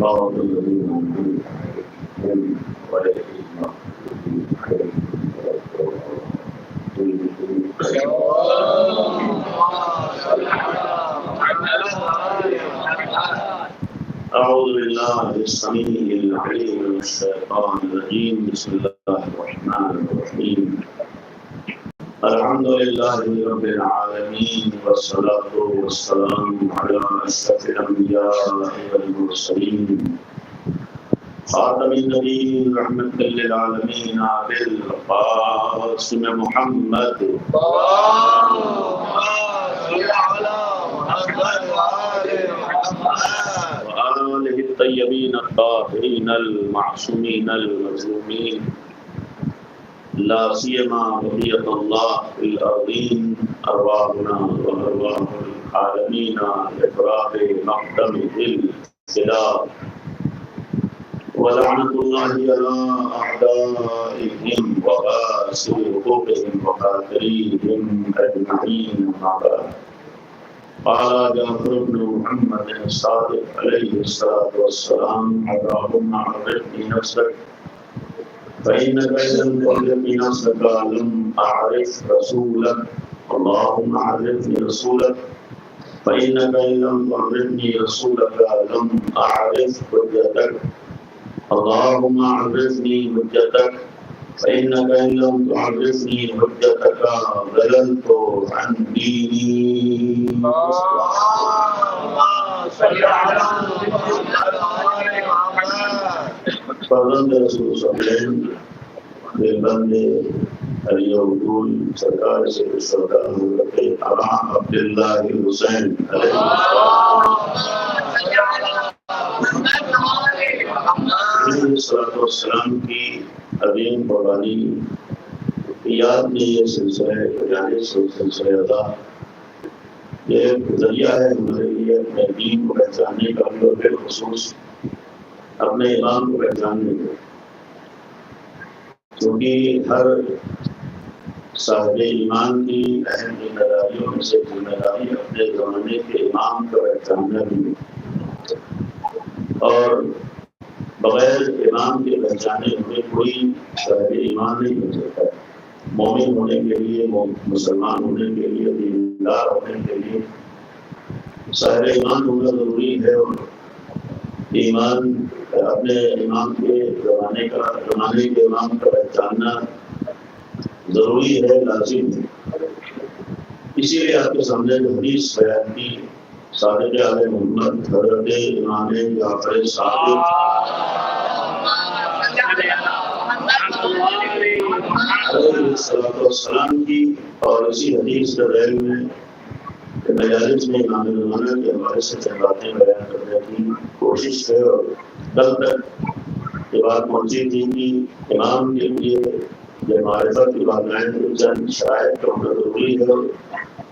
صراط الذين أنعمت عليهم غير المغضوب أعوذ بالله السميع العليم من الشيطان الرجيم. بسم الله الرحمن الرحيم. الحمد لله رب العالمين والصلاة والسلام على أشرف الأنبياء والمرسلين خاتم النبيين رحمة للعالمين أبي القاسم محمد وآله الطيبين الطاهرين المعصومين المظلومين لا سيما بقية الله في الأرضين أرواحنا وأرواح العالمين لإفراح مقدم الفداء ولعنة الله على أعدائهم وغاسل حقوقهم وقاتليهم أجمعين. ما بعد. قال جعفر بن محمد الصادق عليه الصلاة والسلام: اللهم عرفني نفسك فإنك إن لم تعرفني نفسك لم أعرف رسولك. اللهم عرفني رسولك فإنك إن لم تعرفني رسولك لم أعرف حجتك. اللهم عرفني حجتك فإنك إن لم تعرفني حجتك ضللت عن ديني. فرزند رسول صلی اللہ علیہ وسلم بند علی اردول سرکار سے سرکار حضرت ابا عبداللہ حسین علیہ السلام کی عظیم قربانی یاد میں یہ سلسلہ ادا یہ ذریعہ ہے ہمارے لیے اپنے دین کو پہچاننے کا اور بالخصوص اپنے امام کو پہچاننے کا، کیونکہ ہر صاحب ایمان کی اہم ذمہ داریوں میں سے ذمہ داری اپنے زمانے کے امام کو پہچاننا بھی، اور بغیر امام کے پہچانے ہوئے کوئی صاحب ایمان نہیں ہو سکتا. مومن ہونے کے لیے، مسلمان ہونے کے لیے، دیندار ہونے کے لیے صاحب ایمان ہونا ضروری ہے، اور ایمان اپنے امام کے زمانے کے امام کا پہچاننا ضروری ہے، لازم ہے. اسی لیے آپ کے سامنے جو حدیث بیان کی صادق آل محمد حضرت امام جعفر صادق علیہ السلام کی، اور اسی حدیث کے ذیل میں مجالس میں امام زمانہ کے حوالے سے چند باتیں بیان کرنے کی کوشش ہے. اور کل تک یہ بات پہنچی تھی کہ امام کے لیے جو معرفت کی باتیں چند شرائط کا ہونا ضروری ہے، اور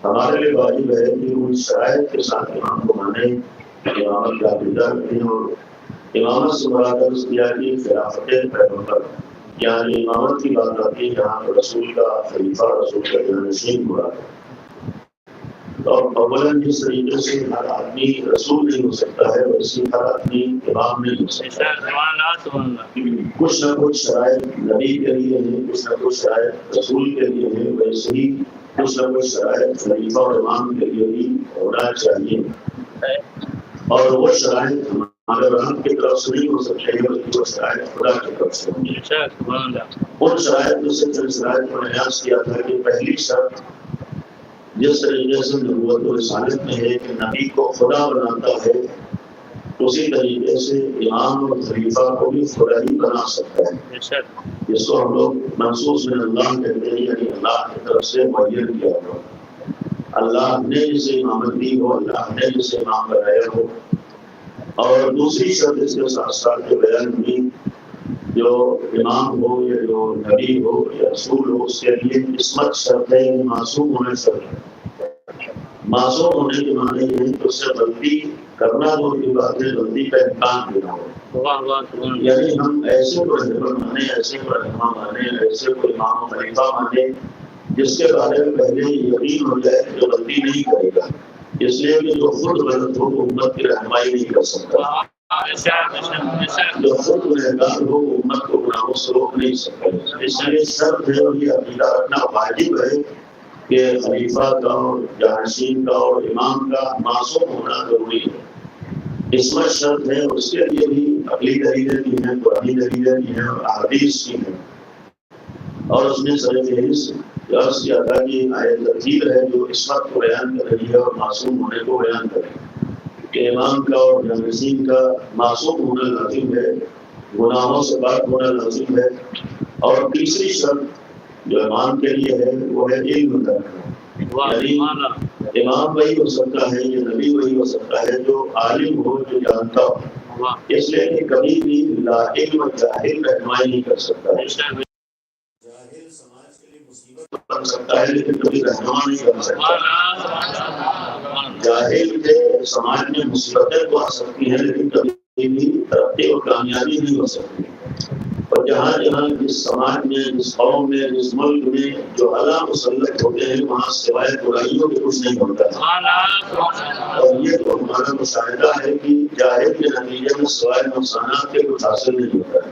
ہمارے لیے واجب ہے کہ ان شرائط کے ساتھ امام کو مانیں. امامت کا عقیدہ رکھیں، اور امامت سے مراد کیا کہ خلافت پیغمبر، یعنی امامت کی بات آتی ہے جہاں پر رسول کا خلیفہ، رسول کا جانشین مراد ہے. اور اولاً جس طریقے سے ہر آدمی رسول نہیں ہو سکتا ہے، ویسے ہر آدمی امام نہیں ہو سکتا. کچھ نہ کچھ شرائط نبی کے لیے ہیں، کچھ نہ کچھ شرائط رسول کے لیے ہیں، ویسے ہی کچھ نہ کچھ شرائط خلیفہ اور امام کے لیے بھی ہونا چاہیے. اور وہ شرائط ہمارے رحم کی طرف سے نہیں ہو سکتے، بلکہ وہ شرائط خدا کی طرف سے ہوں گے. ان شرائط میں سے چند شرائط میں بیان کیا تھا کہ پہلی شرط جس طریقے سے نبوت و رسالت میں ہے کہ نبی کو خدا بناتا ہے، اسی طریقے سے امام اور خلیفہ کو بھی خدا ہی بنا سکتا ہے، جس کو ہم لوگ منصوص من اللہ کہتے ہیں، یعنی اللہ کی طرف سے معین کیا ہوا. اللہ نے جسے امامت دی ہو، اللہ نے جسے امام بنایا ہو. اور دوسری شرط اس کے ساتھ ساتھ جو بیان ہوئی، جو امام ہو یا جو نبی ہو یا رسول ہو، اس کے لیے قسمت شرط ہے، معصوم ہونے شرط ہے. معصوم ہونے کے معنی یہ ہے کہ اس سے غلطی کرنا دور کی بات ہے، غلطی کا امکان دینا ہو. یعنی ہم ایسے کو رہبر مانے، ایسے کو رہنما مانے، ایسے کو امام و خلیفہ مانے جس کے بارے میں پہلے یقین ہو جائے کہ جو غلطی نہیں کرے گا، اس لیے کہ جو خود غلط ہو وہ امت کی رہنمائی نہیں کر سکتا. جو خود گنہگار ہو امت کو گناہوں سے روک نہیں سکتے. اس لیے شرط ہے اور یہ عقیدہ رکھنا واجب ہے کہ خلیفہ کا اور جانشین کا اور امام کا معصوم ہونا ضروری ہے. عصمت شرط ہے، اس کے لیے بھی عقلی دلیلیں بھی ہیں، قرآنی دلیلیں بھی ہیں اور احادیث بھی ہیں. اور اس نے سر فہرست عرض کیا تھا کہ آیت ترتیب ہے جو عصمت کو بیان کر رہی ہے اور معصوم ہونے کو بیان کر رہی ہے کہ امام کا اور جانشین کا معصوم ہونا لازم ہے، گناہوں سے پاک ہونا لازم ہے. اور تیسری شرط جو امام کے لیے ہے وہ ہے علم کا. یعنی امام وہی ہو سکتا ہے یا نبی وہی ہو سکتا ہے جو عالم ہو، جو جانتا ہو. اس لیے کہ کبھی بھی لا علم جاہل رہنمائی نہیں کر سکتا ہے. جاہل سماج کے لیے مصیبت بن سکتا ہے لیکن کبھی رہنما نہیں بن سکتا. جاہل کے سماج میں مصیبتیں تو آ سکتی ہیں لیکن کبھی بھی ترقی اور کامیابی نہیں ہو سکتی. اور جہاں جہاں جس سماج میں، جس قوم میں، جس ملک میں جو اعلیٰ مسلط ہوتے ہیں وہاں سوائے برائیوں کے کچھ نہیں ہوتا ہے. اور یہ تو ہمارا مشاہدہ ہے کہ جاہل کے نتیجے میں سوائے نقصانات کے کچھ حاصل نہیں ہوتا ہے.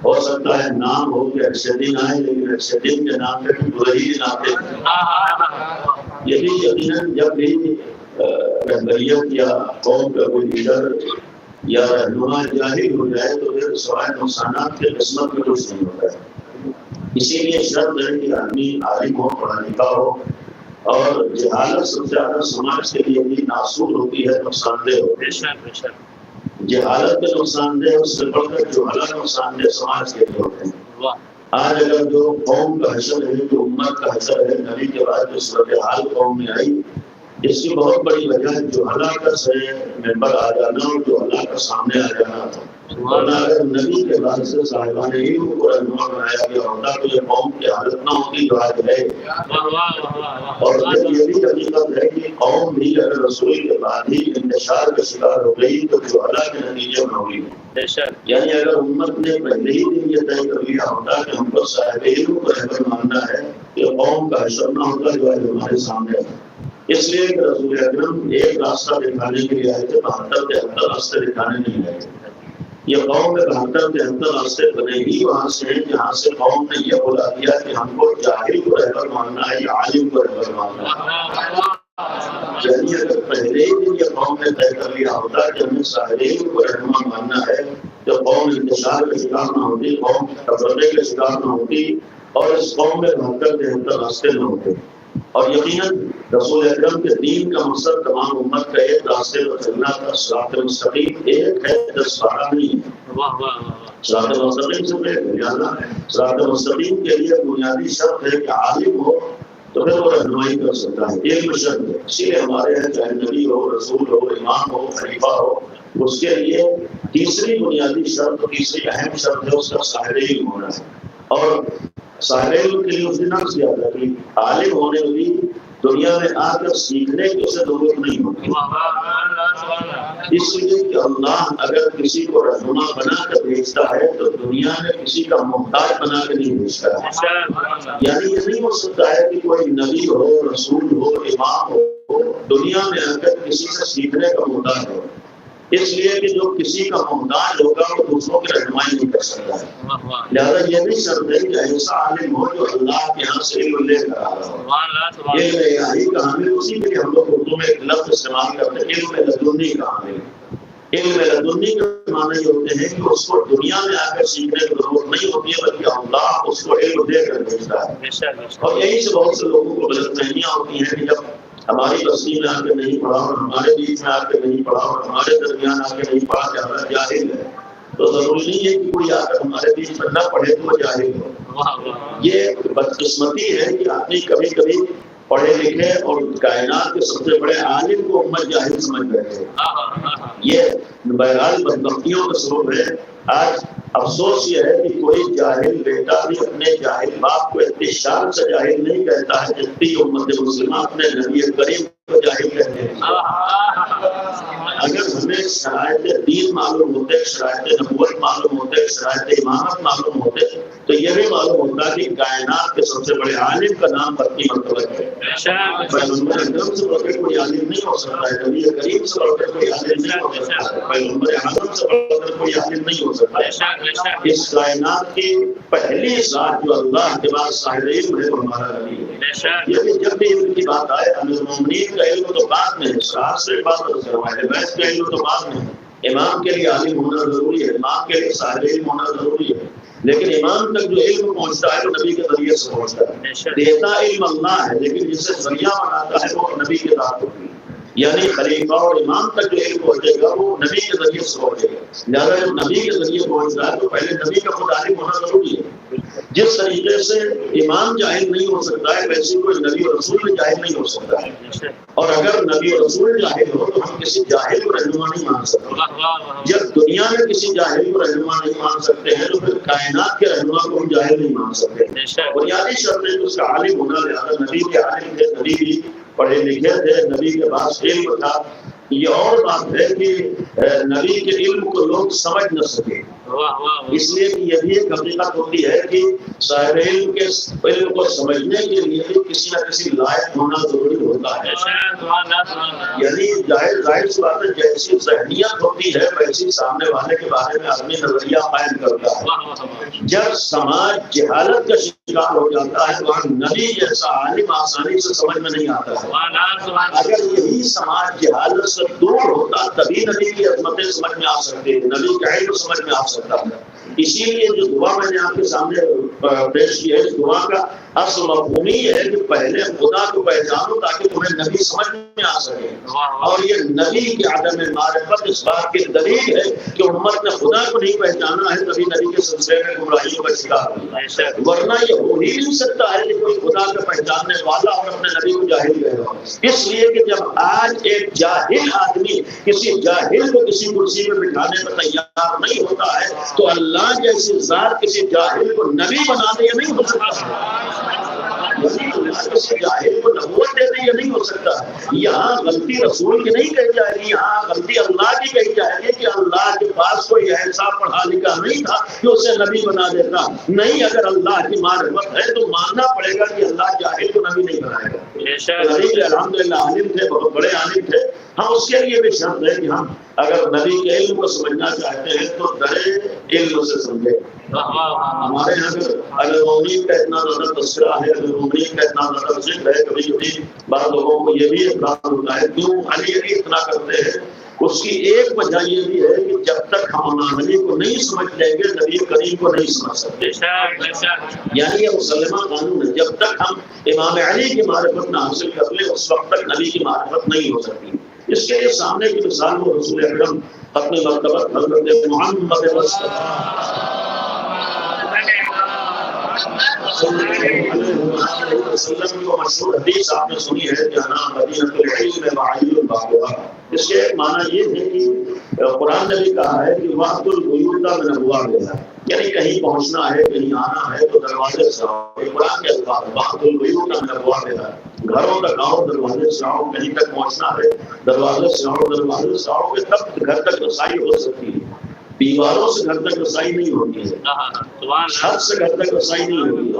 ہو سکتا ہے نام ہو کہ اچھے دن آئے لیکن اچھے دن کے نام پہ برے دن آتے ہیں. یہ بھی یقیناً جب بھی رہبریت یا قوم کا کوئی لیڈر یا رہنما جاہل ہو جائے تو پھر سوائے نقصانات کے قسمت میں کچھ نہیں ہوتا ہے. اسی لیے شرط ہے کہ آدمی عالم ہو، پڑھا لکھا ہو. اور جہالت سب سے زیادہ سماج کے لیے بھی ناسور ہوتی ہے، نقصان دہ ہوتی ہے. جہالت کے نقصان دہ اس سے بڑھ کر جو الگ نقصان دہ سماج کے لیے ہوتے ہیں. آج اگر جو قوم کا حشر ہے، جو امت کا حشر ہے، نبی کے بعد جو صورتحال قوم میں آئی، اس کی بہت بڑی وجہ جو ہلاکت سے ممبر آ جانا اور جو ہلاکت سامنے آ جانا تھا. ورنہ اگر نبی کے بعد سے صاحبان علم کو رہنما بنایا گیا ہوتا تو یہ قوم کی حالت نہ ہوتی جو آج ہے. اور یہ بھی حقیقت ہے کہ قوم بھی اگر رسول کے بعد ہی انتشار کا شکار ہو گئی تو جو ہلاک کے نتیجے میں ہوگی. یعنی اگر امت نے پہلے ہی دن یہ طے کر لیا ہوتا کہ ہم کو صاحب علم کو رہبر ماننا ہے کہ قوم کا حشر نہ ہوتا جو آج ہمارے سامنے ہے. اس لیے کہ رسول اکرم ایک راستہ دکھانے کے لیے آئے تھے، 72-73 راستے دکھانے نہیں آئے تھے. یہ قوم میں 72-73 راستے بنے ہی وہاں سے ہیں جہاں سے قوم نے یہ بولا دیا کہ ہم کو جاہل کو رہبر ماننا ہے یا عالم کو رہبر ماننا ہے. یعنی اگر پہلے ہی دن یہ قوم نے طے کر لیا ہوتا کہ ہمیں صاحب علم کو رہنما ماننا ہے تو قوم انتشار کا شکار نہ ہوتی، قوم تفرقے کا شکار نہ ہوتی اور اس قوم میں 72-73 راستے نہ ہوتے. اور یقیناً رسول اکرم کے دین کا مقصد تمام امت کا ایک راستے پر چلنا تھا. صراط مستقیم ایک ہے، 10-12 نہیں ہے. صراط مستقیم سے صراط مستقیم کے لیے بنیادی شرط ہے کہ عالم ہو تو پھر وہ رہنمائی کر سکتا ہے. علم شرط ہے. اسی لیے ہمارے یہاں چاہے نبی ہو، رسول ہو، امام ہو، خلیفہ ہو، اس کے لیے تیسری بنیادی شرط، تیسری اہم شرط ہے اس کا صاحب علم ہونا ہے. اور صاحب علم کے لیے اس نے نقص کیا تھا کہ عالم ہونے بھی دنیا میں آ کر سیکھنے کی اسے ضرورت نہیں ہوتی. اس لیے کہ اللہ اگر کسی کو رہنما بنا کر بھیجتا ہے تو دنیا میں کسی کا محتاج بنا کے نہیں بھیجتا ہے. یعنی یہ نہیں ہو سکتا ہے کہ کوئی نبی ہو، رسول ہو، امام ہو، دنیا میں آ کر کسی سے سیکھنے کا محتاج ہو. اس لیے کہ جو کسی کا محتاج ہوگا وہ دوسروں کی رہنمائی نہیں کر سکتا ہے. لہٰذا یہ بھی شرط ہے کہ ایسا عالم ہو جو اللہ کے یہاں سے علم لے کر آ رہا ہو. یہ الہی کا حامل، اسی کے لیے ہم لوگ اردو میں ایک لفظ استعمال کرتے ہیں، علم لدنی کا حامل. علم لدنی کے معنی یہ ہوتے ہیں کہ اس کو دنیا میں آ کر سیکھنے کی ضرورت نہیں ہوتی ہے بلکہ اللہ اس کو علم دے کر بھیجتا ہے. اور یہی سے بہت سے لوگوں کو غلط فہمیاں ہوتی ہیں کہ جب ہماری بستی میں آ کے نہیں پڑھا اور ہمارے بیچ میں آ کے نہیں پڑھا اور ہمارے درمیان آ کے نہیں پڑھا کہ ہمارا جاہل ہے، تو ضروری نہیں ہے کہ کوئی آ کر ہمارے بیچ میں نہ پڑھے تو وہ جاہل ہو. یہ بدقسمتی ہے کہ آدمی کبھی کبھی پڑھے لکھے اور کائنات کے سب سے بڑے عالم کو امت جاہل سمجھ بیٹھے. یہ بہرحال بدبختیوں کا سبب ہے. آج افسوس یہ ہے کہ کوئی جاہل بیٹا بھی اپنے جاہل باپ کو اتنی شان سے جاہل نہیں کہتا ہے جتنی امت مسلمہ اپنے نبی کریم کو جاہل کہتے ہیں. اگر ہمیں شرائط دین معلوم ہوتے، شرائط نبوت معلوم ہوتے، شرائط امامت معلوم ہوتے، تو یہ بھی معلوم ہوتا کہ کائنات کے سب سے بڑے عالم کا نام برقی مرتبہ ہے۔ پیغمبر اکرم سے بڑھ کر کوئی عالم نہیں ہو سکتا ہے، نبی کریم سے بڑھ کر کوئی عالم نہیں ہو سکتا ہے، پیغمبر اعظم سے بڑھ کر کوئی عالم نہیں ہو سکتا ہے۔ اس کائنات کی پہلی ذات جو اللہ کے بعد صاحب علم ہے وہ ہمارا نبی ہے۔ یعنی جب بھی علم کی بات آئے، امیر المومنین کا علم تو بعد میں ہے، شاستر بات ہے، بیس کا علم تو بعد میں ہے۔ امام کے لیے عالم ہونا ضروری ہے، امام کے لیے صاحب علم ہونا ضروری ہے، لیکن امام تک جو علم پہنچتا ہے وہ نبی کے ذریعے سے پہنچتا ہے۔ دیتا علم اللہ ہے، لیکن جس سے ذریعہ بناتا ہے وہ نبی کے ذات ہوتی ہے، یعنی خلیفہ اور امام تک جو علم پہنچے گا وہ نبی کے ذریعے سے پہنچے گا۔ لہٰذا جب نبی کے ذریعے پہنچ رہا ہے تو پہلے نبی کا خود عالم ہونا ضروری ہے۔ جس طریقے سے امام جاہل نہیں ہو سکتا ہے، ویسے کوئی نبی اور رسول بھی جاہل نہیں ہو سکتا ہے، اور اگر نبی اور رسول جاہل ہو تو ہم کسی جاہل کو رہنما نہیں مان سکتے۔ جب دنیا میں کسی جاہل کو رہنما نہیں مان سکتے ہیں تو پھر کائنات کے رہنما کو ہم جاہل نہیں مان سکتے۔ بنیادی شرط ہے کہ اس کا عالم ہونا، لہٰذا نبی کے عالم تھے، نبی بھی پڑھے لکھے تھے، نبی کے پاس علم تھا۔ یہ اور بات ہے کہ نبی کے علم کو لوگ سمجھ نہ سکے، اس لیے کہ یہ بھی ایک حقیقت ہوتی ہے کہ صاحب علم کے علم کو سمجھنے کے لیے کسی نہ کسی لائق ہونا ضروری ہوتا ہے۔ یعنی ظاہر سی بات ہے، جیسی ذہنیت ہوتی ہے ویسی سامنے والے کے بارے میں اپنی نظریہ قائم کرتا ہے۔ جب سماج جہالت کا شکار ہو جاتا ہے وہاں نبی جیسا عالم آسانی سے سمجھ میں نہیں آتا ہے۔ اگر یہی سماج جہالت سے دور ہوتا تبھی نبی کی عظمتیں سمجھ میں آ سکتی ہے، نبی کا علم سمجھ میں آ سکتا ہے۔ اسی لیے جو دعا میں نے آپ کے سامنے پیش کی ہے، اس دعا کا اصل مفہوم یہ ہے کہ پہلے خدا کو پہچانو تاکہ تمہیں نبی سمجھ میں آ سکے، اور یہ نبی کی عدم معرفت اس بات کی دلیل ہے کہ امت نے خدا کو نہیں پہچانا ہے، تبھی نبی کے سلسلے میں گمراہیوں کا شکار ہوئی، ورنہ یہ ہو ہی نہیں سکتا ہے کہ کوئی خدا کو پہچاننے والا اور اپنے نبی کو جاہل کہے گا۔ اس لیے کہ جب آج ایک جاہل آدمی کسی جاہل کو کسی کرسی میں بٹھانے پر تیار نہیں ہوتا ہے تو اللہ جیسی ذات کسی جاہل کو نبی بنا دے یہ نہیں ہو سکتا، کسی جاہل کو نبوت دے دے یہ نہیں ہو سکتا۔ یہاں غلطی رسول کی نہیں کہی جائے گی، یہاں غلطی اللہ کی کہی جائے گی کہ اللہ کے پاس کوئی ایسا پڑھا لکھا نہیں تھا کہ اسے نبی بنا دیتا۔ نہیں، اگر اللہ کی معرفت ہے تو ماننا پڑے گا کہ اللہ جاہل کو نبی نہیں بنائے گا۔ نبی الحمدللہ عالم تھے، بہت بڑے عالم تھے، ہم اس کے لیے بھی شرط ہے کہ ہم اگر نبی کے علم کو سمجھنا چاہتے ہیں تو درے علم سے سمجھے۔ ہمارے یہاں اگر مومنین کا اتنا زیادہ تذکرہ ہے، اگر مومنین کا اتنا زیادہ ذکر ہے، کبھی کبھی بعض لوگوں کو یہ بھی اعتراض ہوتا ہے کیوں علی اتنا کرتے ہیں۔ اس کی ایک وجہ یہ بھی ہے کہ جب تک ہم علی کو نہیں سمجھ لیں گے نبی کریم کو نہیں سمجھ سکتے۔ یعنی یہ مسلمہ قانون ہے، جب تک ہم امام علی کی معرفت نہ حاصل کر لیں اس وقت تک نبی کی معرفت نہیں ہو سکتی۔ اس کے لیے سامنے کی مثال وہ رسول اکرم اپنے مرتبہ حضرت محمد وسلم کو مشہور حدیث آپ نے سنی ہے، جہاں مدینۃ العلم وعلی البابها۔ اس کے ایک معنی یہ ہے کہ قرآن نے بھی کہا ہے کہ وقت البیوت من ابوابها، یعنی کہیں پہنچنا ہے، کہیں آنا ہے تو دروازے سے آؤ۔ یہ قرآن کے الفاظ، وقت البیوت من ابوابها، گھروں تک آؤ، دروازے سے آؤ، کہیں تک پہنچنا ہے دروازے سے آؤ، دروازے سے آؤ کہ تب گھر تک رسائی ہو سکتی ہے۔ دیواروں سے گھر تک رسائی نہیں ہوتی ہے، چھت سے گھر تک رسائی نہیں ہوتی ہے۔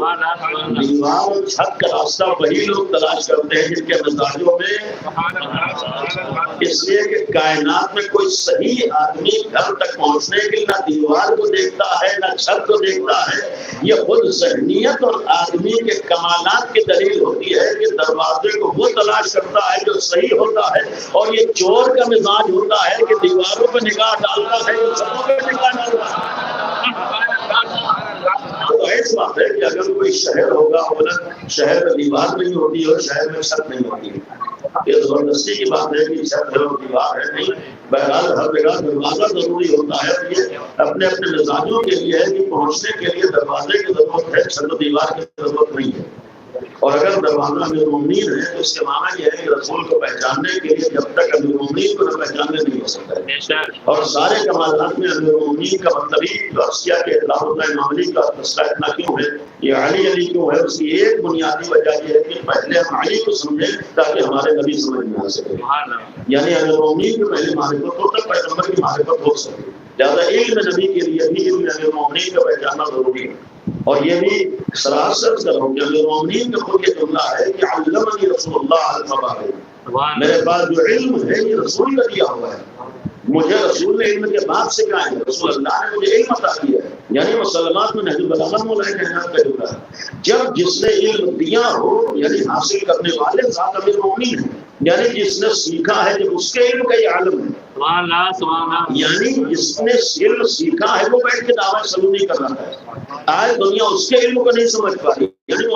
دیوار اور چھت کا راستہ وہی لوگ تلاش کرتے ہیں جن کے مزاجوں میں، اس لیے کہ کائنات میں کوئی صحیح آدمی گھر تک پہنچنے کے لیے نہ دیوار کو دیکھتا ہے نہ چھت کو دیکھتا ہے۔ یہ خود ذہنیت اور آدمی کے کمالات کی دلیل ہوتی ہے کہ دروازے کو وہ تلاش کرتا ہے جو صحیح ہوتا ہے، اور یہ چور کا مزاج ہوتا ہے کہ دیواروں پہ نگاہ ڈالتا ہے جو سبوں پہ نگاہ ڈالتا ہے۔ تو ایسی بات ہے کہ اگر کوئی شہر ہوگا، شہر میں دیوار نہیں ہوتی اور شہر میں چھت نہیں ہوتی، یہ زبردستی کی بات ہے کہ چھت ہے اور دیوار ہے، نہیں۔ بہرحال ہر جگہ دروازہ ضروری ہوتا ہے، یہ اپنے اپنے مزاجوں کے لیے ہے کہ پہنچنے کے لیے دروازے کی ضرورت ہے، چھت و دیوار کی ضرورت نہیں ہے۔ اور اگر دروازہ امیر المومنین ہے تو اس کے معنی یہ ہے کہ رسول کو پہچاننے کے لیے جب تک امیر المومنین کو نہ پہچاننے نہیں ہو سکتا ہے. اور سارے کمالات میں امیر المومنین کا مطلب ہی جو عرصیہ کے اطلاق ہوتا ہے امام علی کا مسئلہ اتنا کیوں ہے، یہ علی کیوں ہے، اس کی ایک بنیادی وجہ یہ ہے کہ پہلے ہم علی کو سمجھیں تاکہ ہمارے نبی سمجھ میں آ سکے. یعنی امیر المومنین کی پہلے معرفت ہو تک پیغمبر کی معرفت ہو سکے. لہٰذا علم نبی کے لیے بھی علم امیر المومنین کا پہچاننا ضروری ہے. اور یہ بھی سراسر کرو کہ امیر المومنین کا خود یہ جملہ ہے کہ علمنی رسول اللہ المبارک، میرے پاس جو علم ہے یہ رسول کا دیا ہوا ہے، مجھے رسول نے علم کے بعد سے کہا ہے، رسول اللہ نے مجھے علم عطا کیا ہے. یعنی مسلمات میں نہج البلاغہ مولانا کائنات کا جملہ ہے، جب جس نے علم دیا ہو یعنی حاصل کرنے والے ذات امیر المومنین ہے، یعنی جس نے سیکھا ہے جب اس کے علم کا یہ عالم ہے. یعنی جس نے علم سیکھا ہے وہ بیٹھ کے دعویٰ سلو نہیں کر رہا ہے، آج دنیا اس کے علم کو نہیں سمجھ پا رہی. یعنی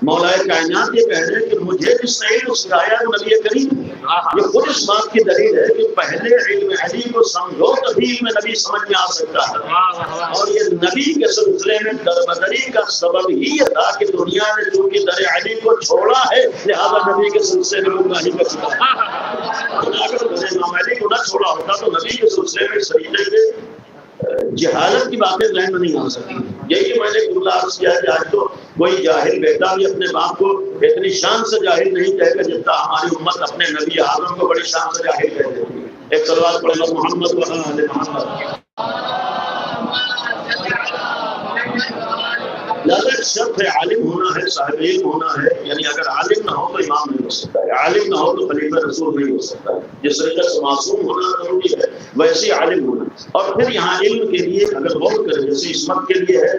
مولا کائنات یہ کہہ رہے ہیں کہ مجھے جس نے علم سکھایا وہ نبی کریم. یہ خود اس بات کی دلیل ہے کہ پہلے علم علی کو سمجھو تبھی علم نبی سمجھ میں آ سکتا ہے. اور یہ نبی کے سلسلے میں دربدری کا سبب ہی یہ تھا کہ دنیا نے چونکہ در علی کو چھوڑا ہے لہذا نبی کے سلسلے میں گمراہی کا شکار ہے. اگر امام علی کو نہ چھوڑا ہوتا تو نبی کے سلسلے میں طریقے سے جہالت کی باتیں ذہن میں نہیں آ سکتی. یہی میں نے جملہ عرض کیا ہے کہ آج تو کوئی جاہل بیٹا بھی اپنے باپ کو اتنی شان سے جاہل نہیں کہے گا جتنا ہماری امت اپنے نبی اعظم کو بڑی شان سے جاہل کہہ دیتی ہے. ایک صلوات پڑھ لو محمد و آل محمد. لہذا شرط ہے عالم ہونا ہے، صاحب علم ہونا ہے. یعنی اگر عالم نہ ہو تو امام نہیں ہو سکتا ہے، عالم نہ ہو تو خلیفہ رسول نہیں ہو سکتا ہے. جس طریقے سے معصوم ہونا ضروری ہے ویسے ہی عالم ہونا. اور پھر یہاں علم کے لیے اگر غور کریں جیسے عصمت کے لیے ہے،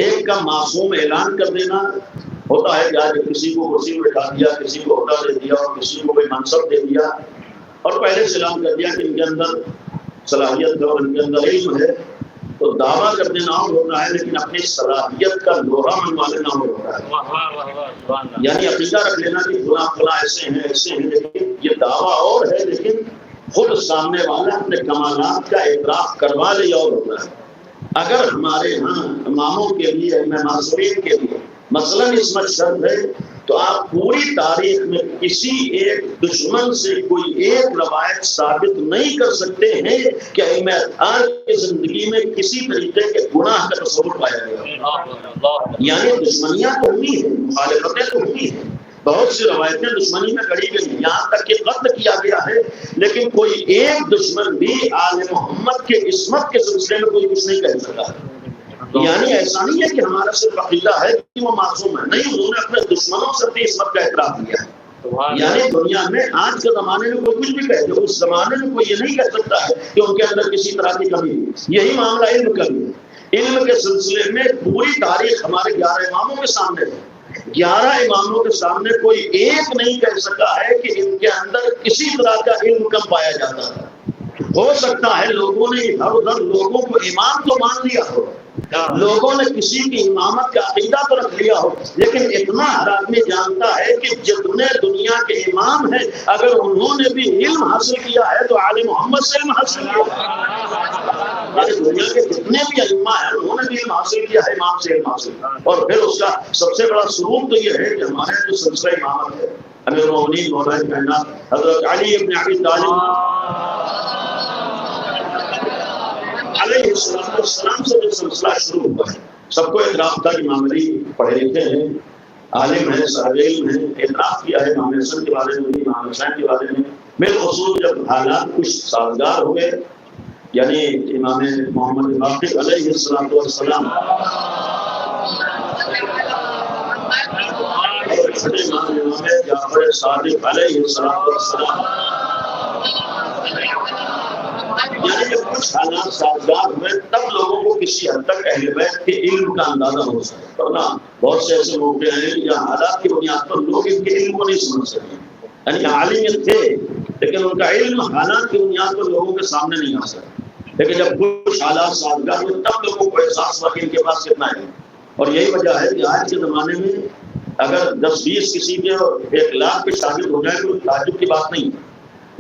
ایک کا معصوم اعلان کر دینا ہوتا ہے کہ آج کسی کو کرسی میں بٹھا دیا، کسی کو عہدہ دے دیا اور کسی کو کوئی منصب دے دیا اور پہلے سے اعلان کر دیا کہ ان کے اندر صلاحیت ہے اور ان کے اندر علم ہے، تو دعویٰ کر دینا ہوتا ہے لیکن اپنی صلاحیت کا لوہا منوا لینا ہوتا ہے. یعنی عقیدہ رکھ لینا کہ فلاں فلاں ایسے ہیں لیکن یہ دعویٰ اور ہے، لیکن خود سامنے والا اپنے کمالات کا اعتراف کروا لے اور ہوتا ہے. اگر ہمارے ہاں اماموں کے لیے معصومین کے لیے مثلاً عصمت شرط ہے تو آپ پوری تاریخ میں کسی ایک دشمن سے کوئی ایک روایت ثابت نہیں کر سکتے ہیں کہ ائمہ اطہار کی زندگی میں کسی طریقے کے گناہ کا تصور پایا گیا. یعنی دشمنیاں تو ہوئی ہیں، مخالفتیں تو ہوئی ہیں، بہت سی روایتیں دشمنی میں گڑی گئی، یہاں تک کہ قتل کیا گیا ہے، لیکن کوئی ایک دشمن بھی آل محمد کے عصمت کے سلسلے میں کوئی کچھ نہیں کہہ سکا. یعنی ایسا نہیں ہے کہ ہمارا صرف عقیدہ ہے کہ وہ معصوم ہے، نہیں، انہوں نے اپنے دشمنوں سے اپنی عصمت کا اعتراف کیا ہے. یعنی دنیا میں آج کے زمانے میں کوئی کچھ بھی کہے گا، اس زمانے میں کوئی یہ نہیں کہہ سکتا ہے کہ ان کے اندر کسی طرح کی کمی ہے. یہی معاملہ علم کا بھی ہے. علم کے سلسلے میں پوری تاریخ ہمارے 11 اماموں کے سامنے ہے. 11 اماموں کے سامنے کوئی ایک نہیں کہہ سکا ہے کہ ان کے اندر کسی طرح کا علم کم پایا جاتا ہے. ہو سکتا ہے لوگوں نے ادھر ادھر لوگوں کو امام تو مان لیا ہو، لوگوں نے کسی کی امامت کا عقیدہ تو رکھ لیا ہو، لیکن اتنا ہر آدمی جانتا ہے کہ جتنے دنیا کے امام ہیں اگر انہوں نے بھی علم حاصل کیا ہے تو آل محمد سے علم حاصل کیا ہے. دنیا کے جتنے بھی ائمہ ہیں انہوں نے بھی علم حاصل کیا ہے، امام سے علم حاصل. اور پھر اس کا سب سے بڑا ثبوت تو یہ ہے کہ ہمارے جو سلسلہ امامت ہے امیر المومنین مولا کائنات حضرت علی ابن ابی طالب علیہ السلام سے جو سلسلہ شروع ہوا ہے. سب کو اعتراف تھا کہ امام علی پڑھے لکھے ہیں، عالم ہیں، صاحب علم ہیں. اعتراف کیا ہے امام حسن کے بارے میں بھی، امام حسین کے بارے میں. بالخصوص جب حالات کچھ سازگار ہوئے، یعنی امام محمد باقر علیہ السلام اور چھٹے امام جعفر صادق علیہ السلام، یعنی جب کچھ حالات سازگار ہوئے تب لوگوں کو کسی حد تک اہل بیت کے علم کا اندازہ ہو سکتا. ورنہ بہت سے ایسے موقع ہیں کہ جہاں حالات کی بنیاد پر لوگ ان کے علم کو نہیں سمجھ سکتے. یعنی عالم تھے لیکن ان کا علم حالات کی بنیاد پر لوگوں کے سامنے نہیں آ سکتا. لیکن جب کچھ حالات سازگار ہوئے تب لوگوں کو احساس ہوا کہ ان کے پاس کتنا ہے. اور یہی وجہ ہے کہ آج کے زمانے میں اگر 10-20 کسی کے 1 لاکھ پہ شاگرد ہو جائے تو تعجب کی بات نہیں.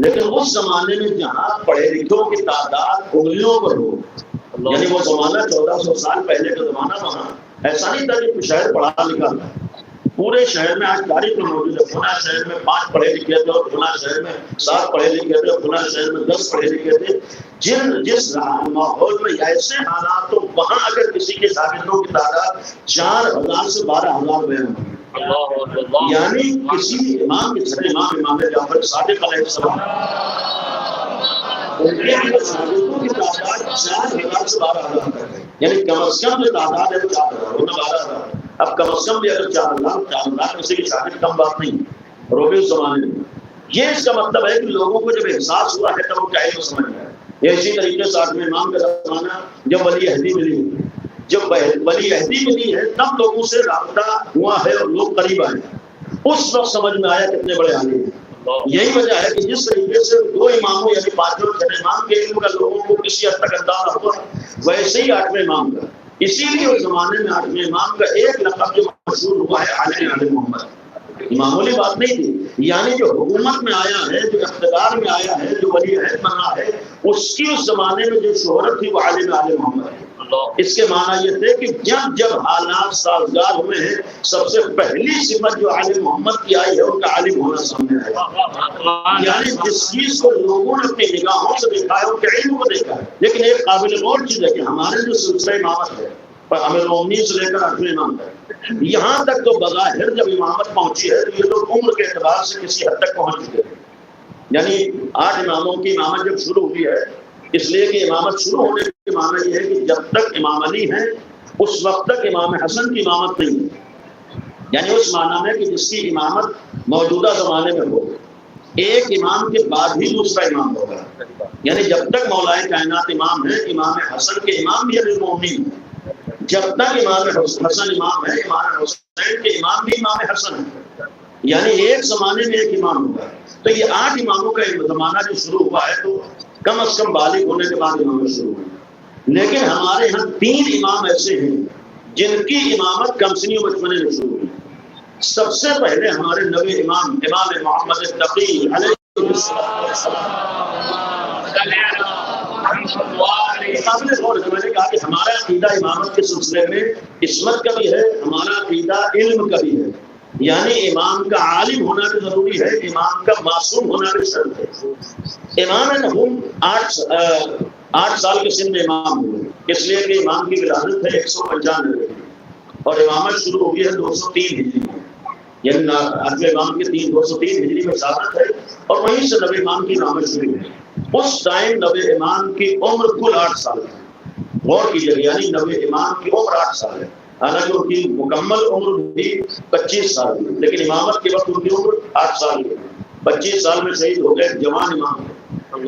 لیکن اس زمانے میں جہاں پڑھے لکھوں کی تعداد انگلیوں پر ہو، یعنی وہ زمانہ 1400 سال پہلے کا زمانہ، وہاں ایسا نہیں تھا کہ شاید پڑھا لکھا تھا. پورے شہر میں آج تاریخ میں موجود ہے. فلاں شہر میں 5 پڑھے لکھے تھے اور فلاں شہر میں 7 پڑھے لکھے تھے اور فلاں شہر میں 10 پڑھے لکھے تھے. جس ماحول میں ایسے حالات تو وہاں اگر کسی کے شاگردوں کی تعداد 4000 سے 12000 میں ہے، یعنی کسی امام کے چھٹے امام جعفر صادق علیہ السلام ان کے شاگردوں کی تعداد 4000 سے 12000 تک ہے. یعنی کم از کم جو تعداد ہے وہ 4000 ہونا 12000. اب کم از کم بھی اگر 4 لاکھ کسی کے شاگرد کم بات نہیں روبے اس زمانے میں. یہ اس کا مطلب ہے کہ لوگوں کو جب احساس ہوا ہے تب وہ کیا علم سمجھ گئے. یہ اسی طریقے سے 8ویں امام کا زمانہ جب ولی عہدی ملی، جب ولی عہدی ملی ہے تب لوگوں سے رابطہ ہوا ہے اور لوگ قریب آئے. اس وقت سمجھ میں آیا کتنے بڑے عالم ہیں. یہی وجہ ہے کہ جس طریقے سے 2 اماموں یعنی 5 اور 6 امام کے علم کا لوگوں کو کسی حد تک اندازہ ہوا، ویسے ہی 8ویں امام کا. اسی لیے اس زمانے میں 8ویں امام کا ایک لقب جو مشہور ہوا ہے عالم محمد. معمولی بات نہیں تھی، یعنی جو حکومت میں آیا ہے، جو اقتدار میں آیا ہے، جو ولی عہد بنا ہے، اس کی اس زمانے میں جو شہرت تھی وہ عالم محمد ہے. اس کے معنی یہ تھے کہ جب حالات سازگار ہوئے ہیں، سب سے پہلی صفت جو عالم محمد کی آئی ہے ان کا عالم ہونا سامنے آیا. یعنی جس چیز کو لوگوں نے اپنی نگاہوں سے دیکھا ہے ان کے علم کو دیکھا ہے. لیکن ایک قابل غور چیز ہے کہ ہمارے جو سلسلہ امامت ہے امیر المومنین سے لے کر 8ویں امام تک، یہاں تک تو بظاہر جب امامت پہنچی ہے تو یہ تو عمر کے اعتبار سے کسی حد تک پہنچ چکے ہیں. یعنی 8 اماموں کی امامت جب شروع ہوئی ہے، اس لیے کہ امامت شروع ہونے کے معنی یہ ہے کہ جب تک امام علی ہیں اس وقت تک امام حسن کی امامت نہیں ہے. یعنی اس معنی میں کہ جس کی امامت موجودہ زمانے میں ہو، ایک امام کے بعد ہی دوسرا امام ہوگا. یعنی جب تک مولا کائنات امام ہے، امام حسن کے امام بھی امیر المومنین ہیں. جب تک امام حسن امام ہے، امام حسین کے امام بھی امام حسن ہے. یعنی ایک زمانے میں ایک امام ہوگا. تو یہ 8 اماموں کا ایک زمانہ جو شروع ہوا ہے تو کم از کم بالغ ہونے کے بعد امامت شروع ہوئی. لیکن ہمارے ہاں 3 امام ایسے ہیں جن کی امامت کم سنی و بچپنے میں شروع ہوئی. سب سے پہلے ہمارے نوے امام محمد تقی علیہ السلام. میں نے کہا کہ ہمارا عقیدہ امامت کے سلسلے میں عصمت کا بھی ہے، ہمارا عقیدہ علم کا بھی ہے. یعنی امام کا عالم ہونا بھی ضروری ہے، امام کا معصوم ہونا بھی شرط ہے. امام ہم 8 سال کے سن میں امام ہوئے، اس لیے کہ امام کی ولادت ہے 195 اور امامت شروع ہوئی ہے 203 ہجری میں. یعنی 8ویں امام کے 203 ہجری میں شہادت ہے اور وہیں سے نوے امام کی امامت شروع ہوئی. اس ٹائم نوے امام کی عمر کل 8 سال ہے. غور کیجیے، یعنی نوے امام کی عمر 8 سال ہے. حالانکہ ان کی مکمل عمر بھی 25 سال ہے، لیکن امامت کے وقت ان کی عمر 8 سال ہے. 25 سال میں شہید ہو گئے، جوان امام ہے.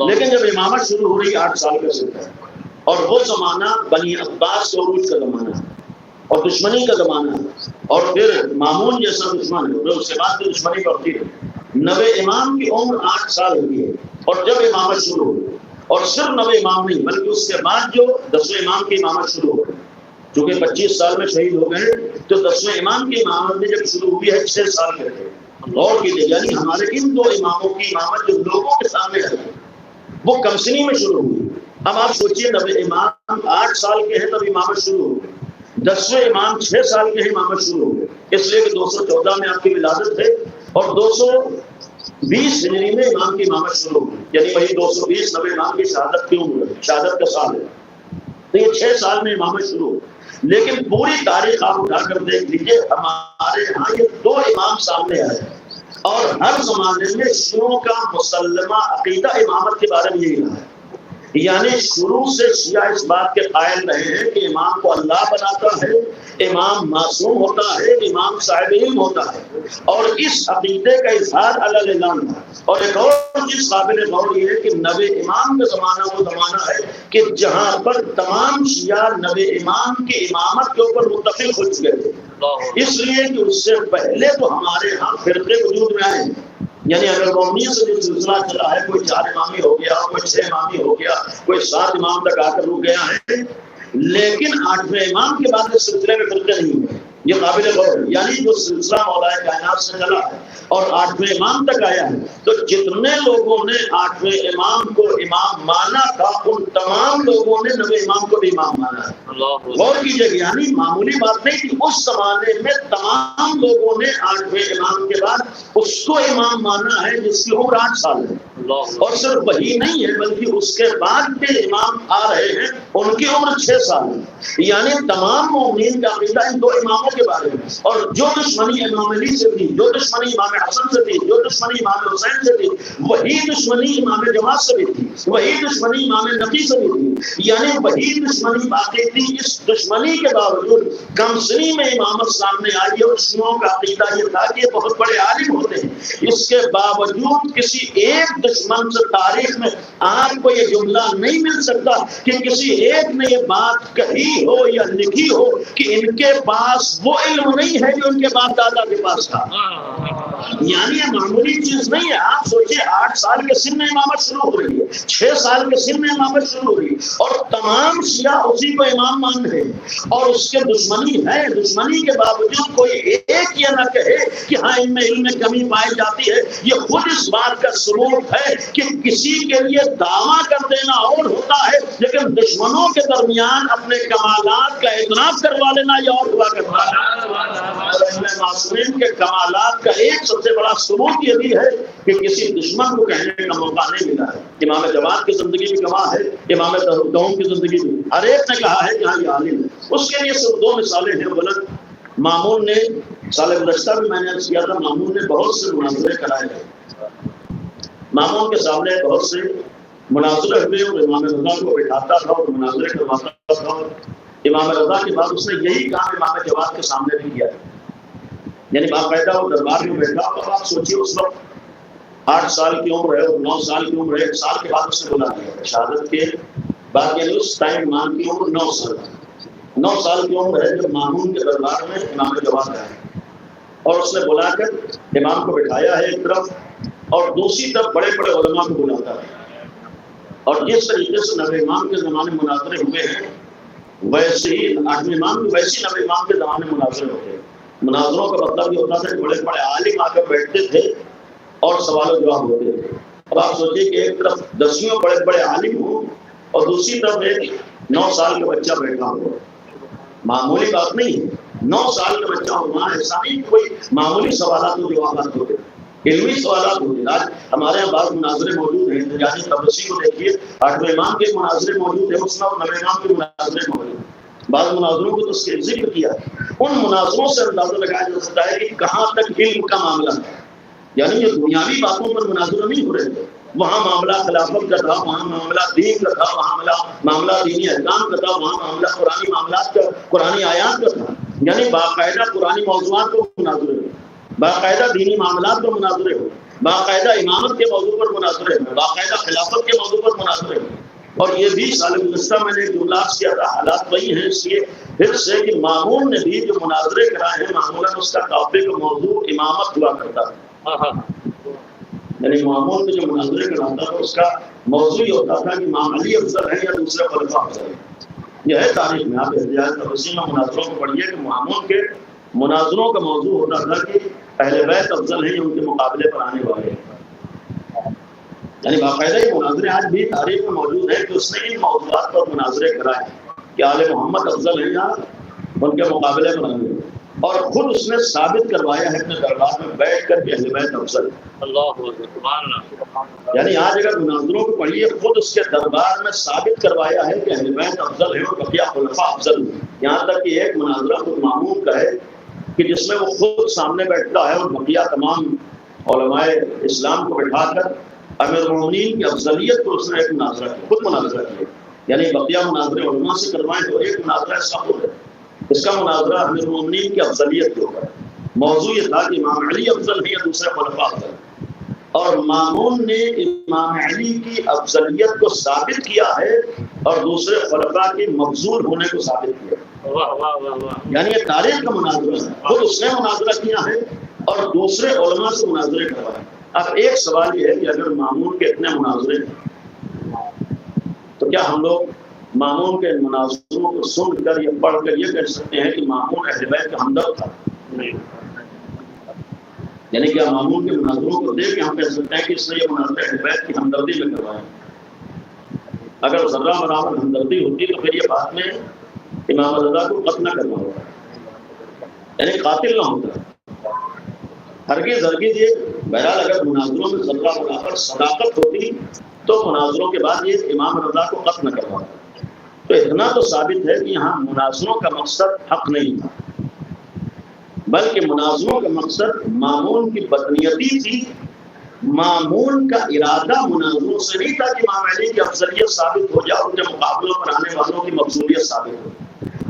لیکن جب امامت شروع ہو رہی 8 سال کا سن ہے اور وہ زمانہ بنی عباس کے عروج کا زمانہ ہے اور دشمنی کا زمانہ ہے اور پھر مامون جیسا دشمن ہے، اس کے بعد تو دشمنی بڑھتی ہے. نوے امام کی عمر 8 سال ہوئی ہے اور جب امامت شروع ہوئی، اور صرف نوے امام نہیں بلکہ اس کے بعد جو 10ویں امام کی امامت شروع ہو گئی، چونکہ 25 سال میں شہید ہو گئے تو 10ویں امام کی امامت میں جب شروع ہوئی ہے 6 سال کے تھے. غور کیجیے، یعنی ہمارے ان 2 اماموں کی امامت جو لوگوں کے سامنے ہے وہ کم سنی میں شروع ہوئی. اب آپ سوچئے نوے امام 8 سال کے ہیں تب امامت شروع ہو گئی، 10ویں امام 6 سال کے ہیں امامت شروع ہو گئی. اس لیے کہ 214 میں آپ کی ولادت ہے اور 220 ہجری میں امام کی امامت شروع ہوئی. یعنی وہی 220 نوے امام کی شہادت کی عمر ہے، شہادت کا سال ہے. تو یہ 6 سال میں امامت شروع ہو. لیکن پوری تاریخ آپ اٹھا کر دیکھ لیجیے، ہمارے یہاں یہ 2 امام سامنے آئے اور ہر زمانے میں شیعوں کا مسلمہ عقیدہ امامت کے بارے میں یہی رہا ہے. یعنی شروع سے شیعہ اس بات کے قائل رہے ہیں کہ امام کو اللہ بناتا ہے، امام معصوم ہوتا ہے، امام صاحب علم ہوتا ہے، اور اس عقیدے کا اظہار اعلان ہے. اور ایک اور چیز قابل غور یہ ہے کہ نوے امام کا زمانہ وہ زمانہ ہے کہ جہاں پر تمام شیعہ نوے امام کی امامت کے اوپر متفق ہو چکے تھے. اس لیے کہ اس سے پہلے تو ہمارے ہاں فرقے وجود میں آئے ہیں. یعنی اگر مومنین سے جو سلسلہ چلا ہے، کوئی 4 امامی ہو گیا، کوئی 6 امامی ہو گیا، کوئی 7 امام تک آ کر رک گیا ہے، لیکن 8ویں امام کے بعد اس سلسلے میں فرقے نہیں ہوئے. یہ قابل غور ہے. یعنی جو سلسلہ مولا کائنات سے چلا ہے اور 8ویں امام تک آیا ہے، تو جتنے لوگوں نے 8ویں امام کو امام مانا تھا ان تمام لوگوں نے 9ویں امام کو بھی امام مانا ہے. غور کیجیے، یعنی معمولی بات نہیں کہ اس زمانے میں تمام لوگوں نے 8ویں امام کے بعد اس کو امام مانا ہے جس کی عمر 8 سال ہے. اور صرف وہی نہیں ہے بلکہ اس کے بعد کے امام آ رہے ہیں ان کی عمر 6 سال ہے. یعنی تمام مومنین کا عقیدہ ان 2 اماموں کے بارے میں. اور جو دشمنی امام علی سے تھی، جو دشمنی امام حسن سے تھی، جو دشمنی امام حسین سے تھی، وہی دشمنی امام جماعت سے بھی تھی، وہی دشمنی امام نقی سے بھی تھی. یعنی وہی دشمنی باقی تھی. اس دشمنی کے باوجود کم سنی میں امامت سامنے آئی اور شیعوں کا عقیدہ یہ تھا کہ یہ بہت بڑے عالم ہوتے ہیں. اس کے باوجود کسی ایک دشمن سے تاریخ میں آپ کو یہ جملہ نہیں مل سکتا کہ کسی ایک نے یہ بات کہی ہو یا لکھی ہو کہ ان کے پاس وہ علم نہیں ہے جو ان کے باپ دادا کے پاس تھا. یعنی یہ معمولی چیز نہیں ہے. آپ سوچیں 8 سال کے سن میں امامت شروع ہو رہی ہے، 6 سال کے سن میں امامت شروع ہو رہی ہے اور تمام شیعہ اسی کو امام مان رہے ہیں اور اس کے دشمنی ہے. دشمنی کے باوجود کوئی ایک یہ نہ کہے کہ ہاں ان میں علم کمی پائی جاتی ہے. یہ خود اس بات کا ثبوت ہے کہ کسی کے لیے دعویٰ کر دینا اور ہوتا ہے لیکن دشمنوں کے درمیان اپنے کمالات کا اعتراف کروا لینا یہ اور ہوا کرتا ہے. اور ائمہ معصومین کے کمالات کا ایک سب سے بڑا ثبوت یہ بھی ہے کہ کسی دشمن کو کہنے کا موقع نہیں ملا ہے. امام جماعت کی زندگی بھی گواہ ہے، امام قوم کی زندگی بھی. ہر ایک نے کہا ہے کہ ہاں یہ عالم ہے. اس کے لیے صرف 2 مثالیں ہیں. بلند مامون نے سال گزشتہ بھی میں نے عرض کیا تھا، مامون نے بہت سے مناظرے کرائے ہیں. مامون کے سامنے بہت سے مناظرے ہوئے اور امام رضا کو بٹھاتا تھا اور مناظرے کرواتا تھا. امام رضا کے بعد اس نے یہی کام امام جواد کے سامنے بھی کیا. یعنی باقاعدہ وہ دربار میں بیٹھا. اب آپ سوچیے اس وقت 8 سال کی عمر ہے اور 9 سال کی عمر ہے. 1 سال کے بعد اس نے بولا دیا شہادت کے بعد. یعنی اس ٹائم امام کی عمر 9 سال 9 سال کی عمر ہے جب مامون کے دربار میں امام جواد آئے اور اس نے بلا کر امام کو بٹھایا ہے ایک طرف اور دوسری طرف بڑے بڑے علماء کو بلاتا ہے. اور جس طریقے سے 9ویں امام کے زمانے میں مناظرے ہوئے ہیں ویسے ہی 8ویں امام ویسے ہی 9ویں امام کے زمانے میں مناظرے ہوتے ہیں. مناظروں کا مطلب یہ ہوتا تھا کہ بڑے بڑے عالم آ کر بیٹھتے تھے اور سوال و جواب ہوتے تھے. اب آپ سوچیے کہ ایک طرف 10 بڑے بڑے عالم ہوں اور دوسری طرف ایک 9 سال کا بچہ بیٹھا ہو. معمولی بات نہیں ہے. 9 سال کا بچہ ہونا ایسا نہیں کوئی معمولی سوالات و جوابات ہوتے، علمی سوالات ہوتے. آج ہمارے یہاں بعض مناظرے موجود ہیں. یعنی تبرسی کو دیکھیے، 8ویں امام کے مناظرے موجود ہیں، اس میں 9ویں امام کے مناظرے موجود ہیں. بعض مناظروں کو تو اس کے ذکر کیا. ان مناظروں سے اندازہ لگایا جا سکتا ہے کہ کہاں تک علم کا معاملہ ہے. یعنی یہ دنیاوی باتوں پر مناظرہ نہیں ہو رہے تھے. وہاں معاملہ خلافت کا تھا، وہاں معاملہ دین کا تھا، وہاں معاملہ دینی احکام کا تھا، وہاں معاملہ قرآنی معاملات کا، قرآنی آیات کا تھا. یعنی باقاعدہ قرآنی موضوعات کو مناظرے ہو، باقاعدہ دینی معاملات پر مناظرے ہو، باقاعدہ امامت کے موضوع پر مناظرے ہو، باقاعدہ خلافت کے موضوع پر مناظرے ہو. اور یہ بھی سال گزشتہ میں نے جملہ کیا تھا، حالات وہی ہیں. اس لیے پھر سے کہ مامون نے بھی جو مناظرے کرائے ہیں معمولاً اس کا ٹاپک موضوع امامت ہوا کرتا تھا. یعنی مامون نے جو مناظرے کراتا تھا اس کا موضوع یہ ہوتا تھا کہ امام علی افضل ہے یا دوسرے خلفاء افضل ہے. یہ ہے تاریخ میں. آپ احتجاج تبصرہ میں مناظروں کو پڑھیے کہ مامون کے مناظروں کا موضوع ہوتا تھا کہ اہل بیت افضل ہیں یا ان کے مقابلے پر آنے والے ہیں. یعنی باقاعدہ یہ مناظرے آج بھی تاریخ میں موجود ہے کہ اس نے ان موضوعات پر مناظرے کرائے کہ آل محمد افضل ہیں یا ان کے مقابلے پر آنے. اور خود اس نے ثابت کروایا ہے اپنے دربار میں بیٹھ کر کہ اہل بیت افضل ہے. یعنی آج اگر مناظروں کو پڑھیے خود اس کے دربار میں ثابت کروایا ہے کہ اہل بیت افضل ہے اور بقیہ خلفاء افضل ہیں. یہاں تک کہ ایک مناظرہ خود مامون کا ہے کہ جس میں وہ خود سامنے بیٹھتا ہے اور بقیہ تمام علماء اسلام کو بٹھا کر امیر المومنین کی افضلیت کو اس نے ایک مناظرہ کیا، خود مناظرہ کیا. یعنی بقیہ مناظرے علماء سے کروائیں تو ایک مناظرہ اس کا خود ہے. اس کا مناظرہ امیر المومنین کی افضلیت کے اوپر. موضوع یہ تھا کہ امام علی افضل ہے یا دوسرے خلفاء افضل ہے. اور مامون نے امام علی کی افضلیت کو ثابت کیا ہے اور دوسرے خلفاء کے مفضول ہونے کو ثابت کیا. یعنی یہ تاریخ کا مناظرہ ہے. خود اس نے مناظرہ کیا ہے اور دوسرے علماء سے مناظرے کروائے. اب ایک سوال یہ ہے کہ اگر مامون کے اتنے مناظرے ہیں تو کیا ہم لوگ مامون کے مناظروں کو سن کر یا پڑھ کر یہ کہہ سکتے ہیں کہ مامون اہل بیت کا ہمدرد تھا؟ یعنی کیا مامون کے مناظروں کو دیکھ کے ہم کہہ سکتے ہیں کہ اس نے یہ مناظرہ اہل بیت کی ہمدردی میں کروایا؟ اگر ذرہ برابر ہمدردی ہوتی تو پھر یہ بات میں امام رضا کو قتل نہ کرنا ہوتا، یعنی قاتل نہ ہوتا۔ ہرگز یہ بہرحال اگر مناظروں میں ذرہ برابر صداقت ہوتی تو مناظروں کے بعد یہ امام رضا کو قتل نہ کرواتا۔ تو اتنا تو ثابت ہے کہ یہاں مناظروں کا مقصد حق نہیں تھا، بلکہ مناظروں کا مقصد مامون کی بدنیتی تھی۔ مامون کا ارادہ مناظروں سے نہیں تھا کہ امام علی کی افضلیت ثابت ہو جائے، ان کے مقابلوں پر آنے والوں کی مقصولیت ثابت ہو،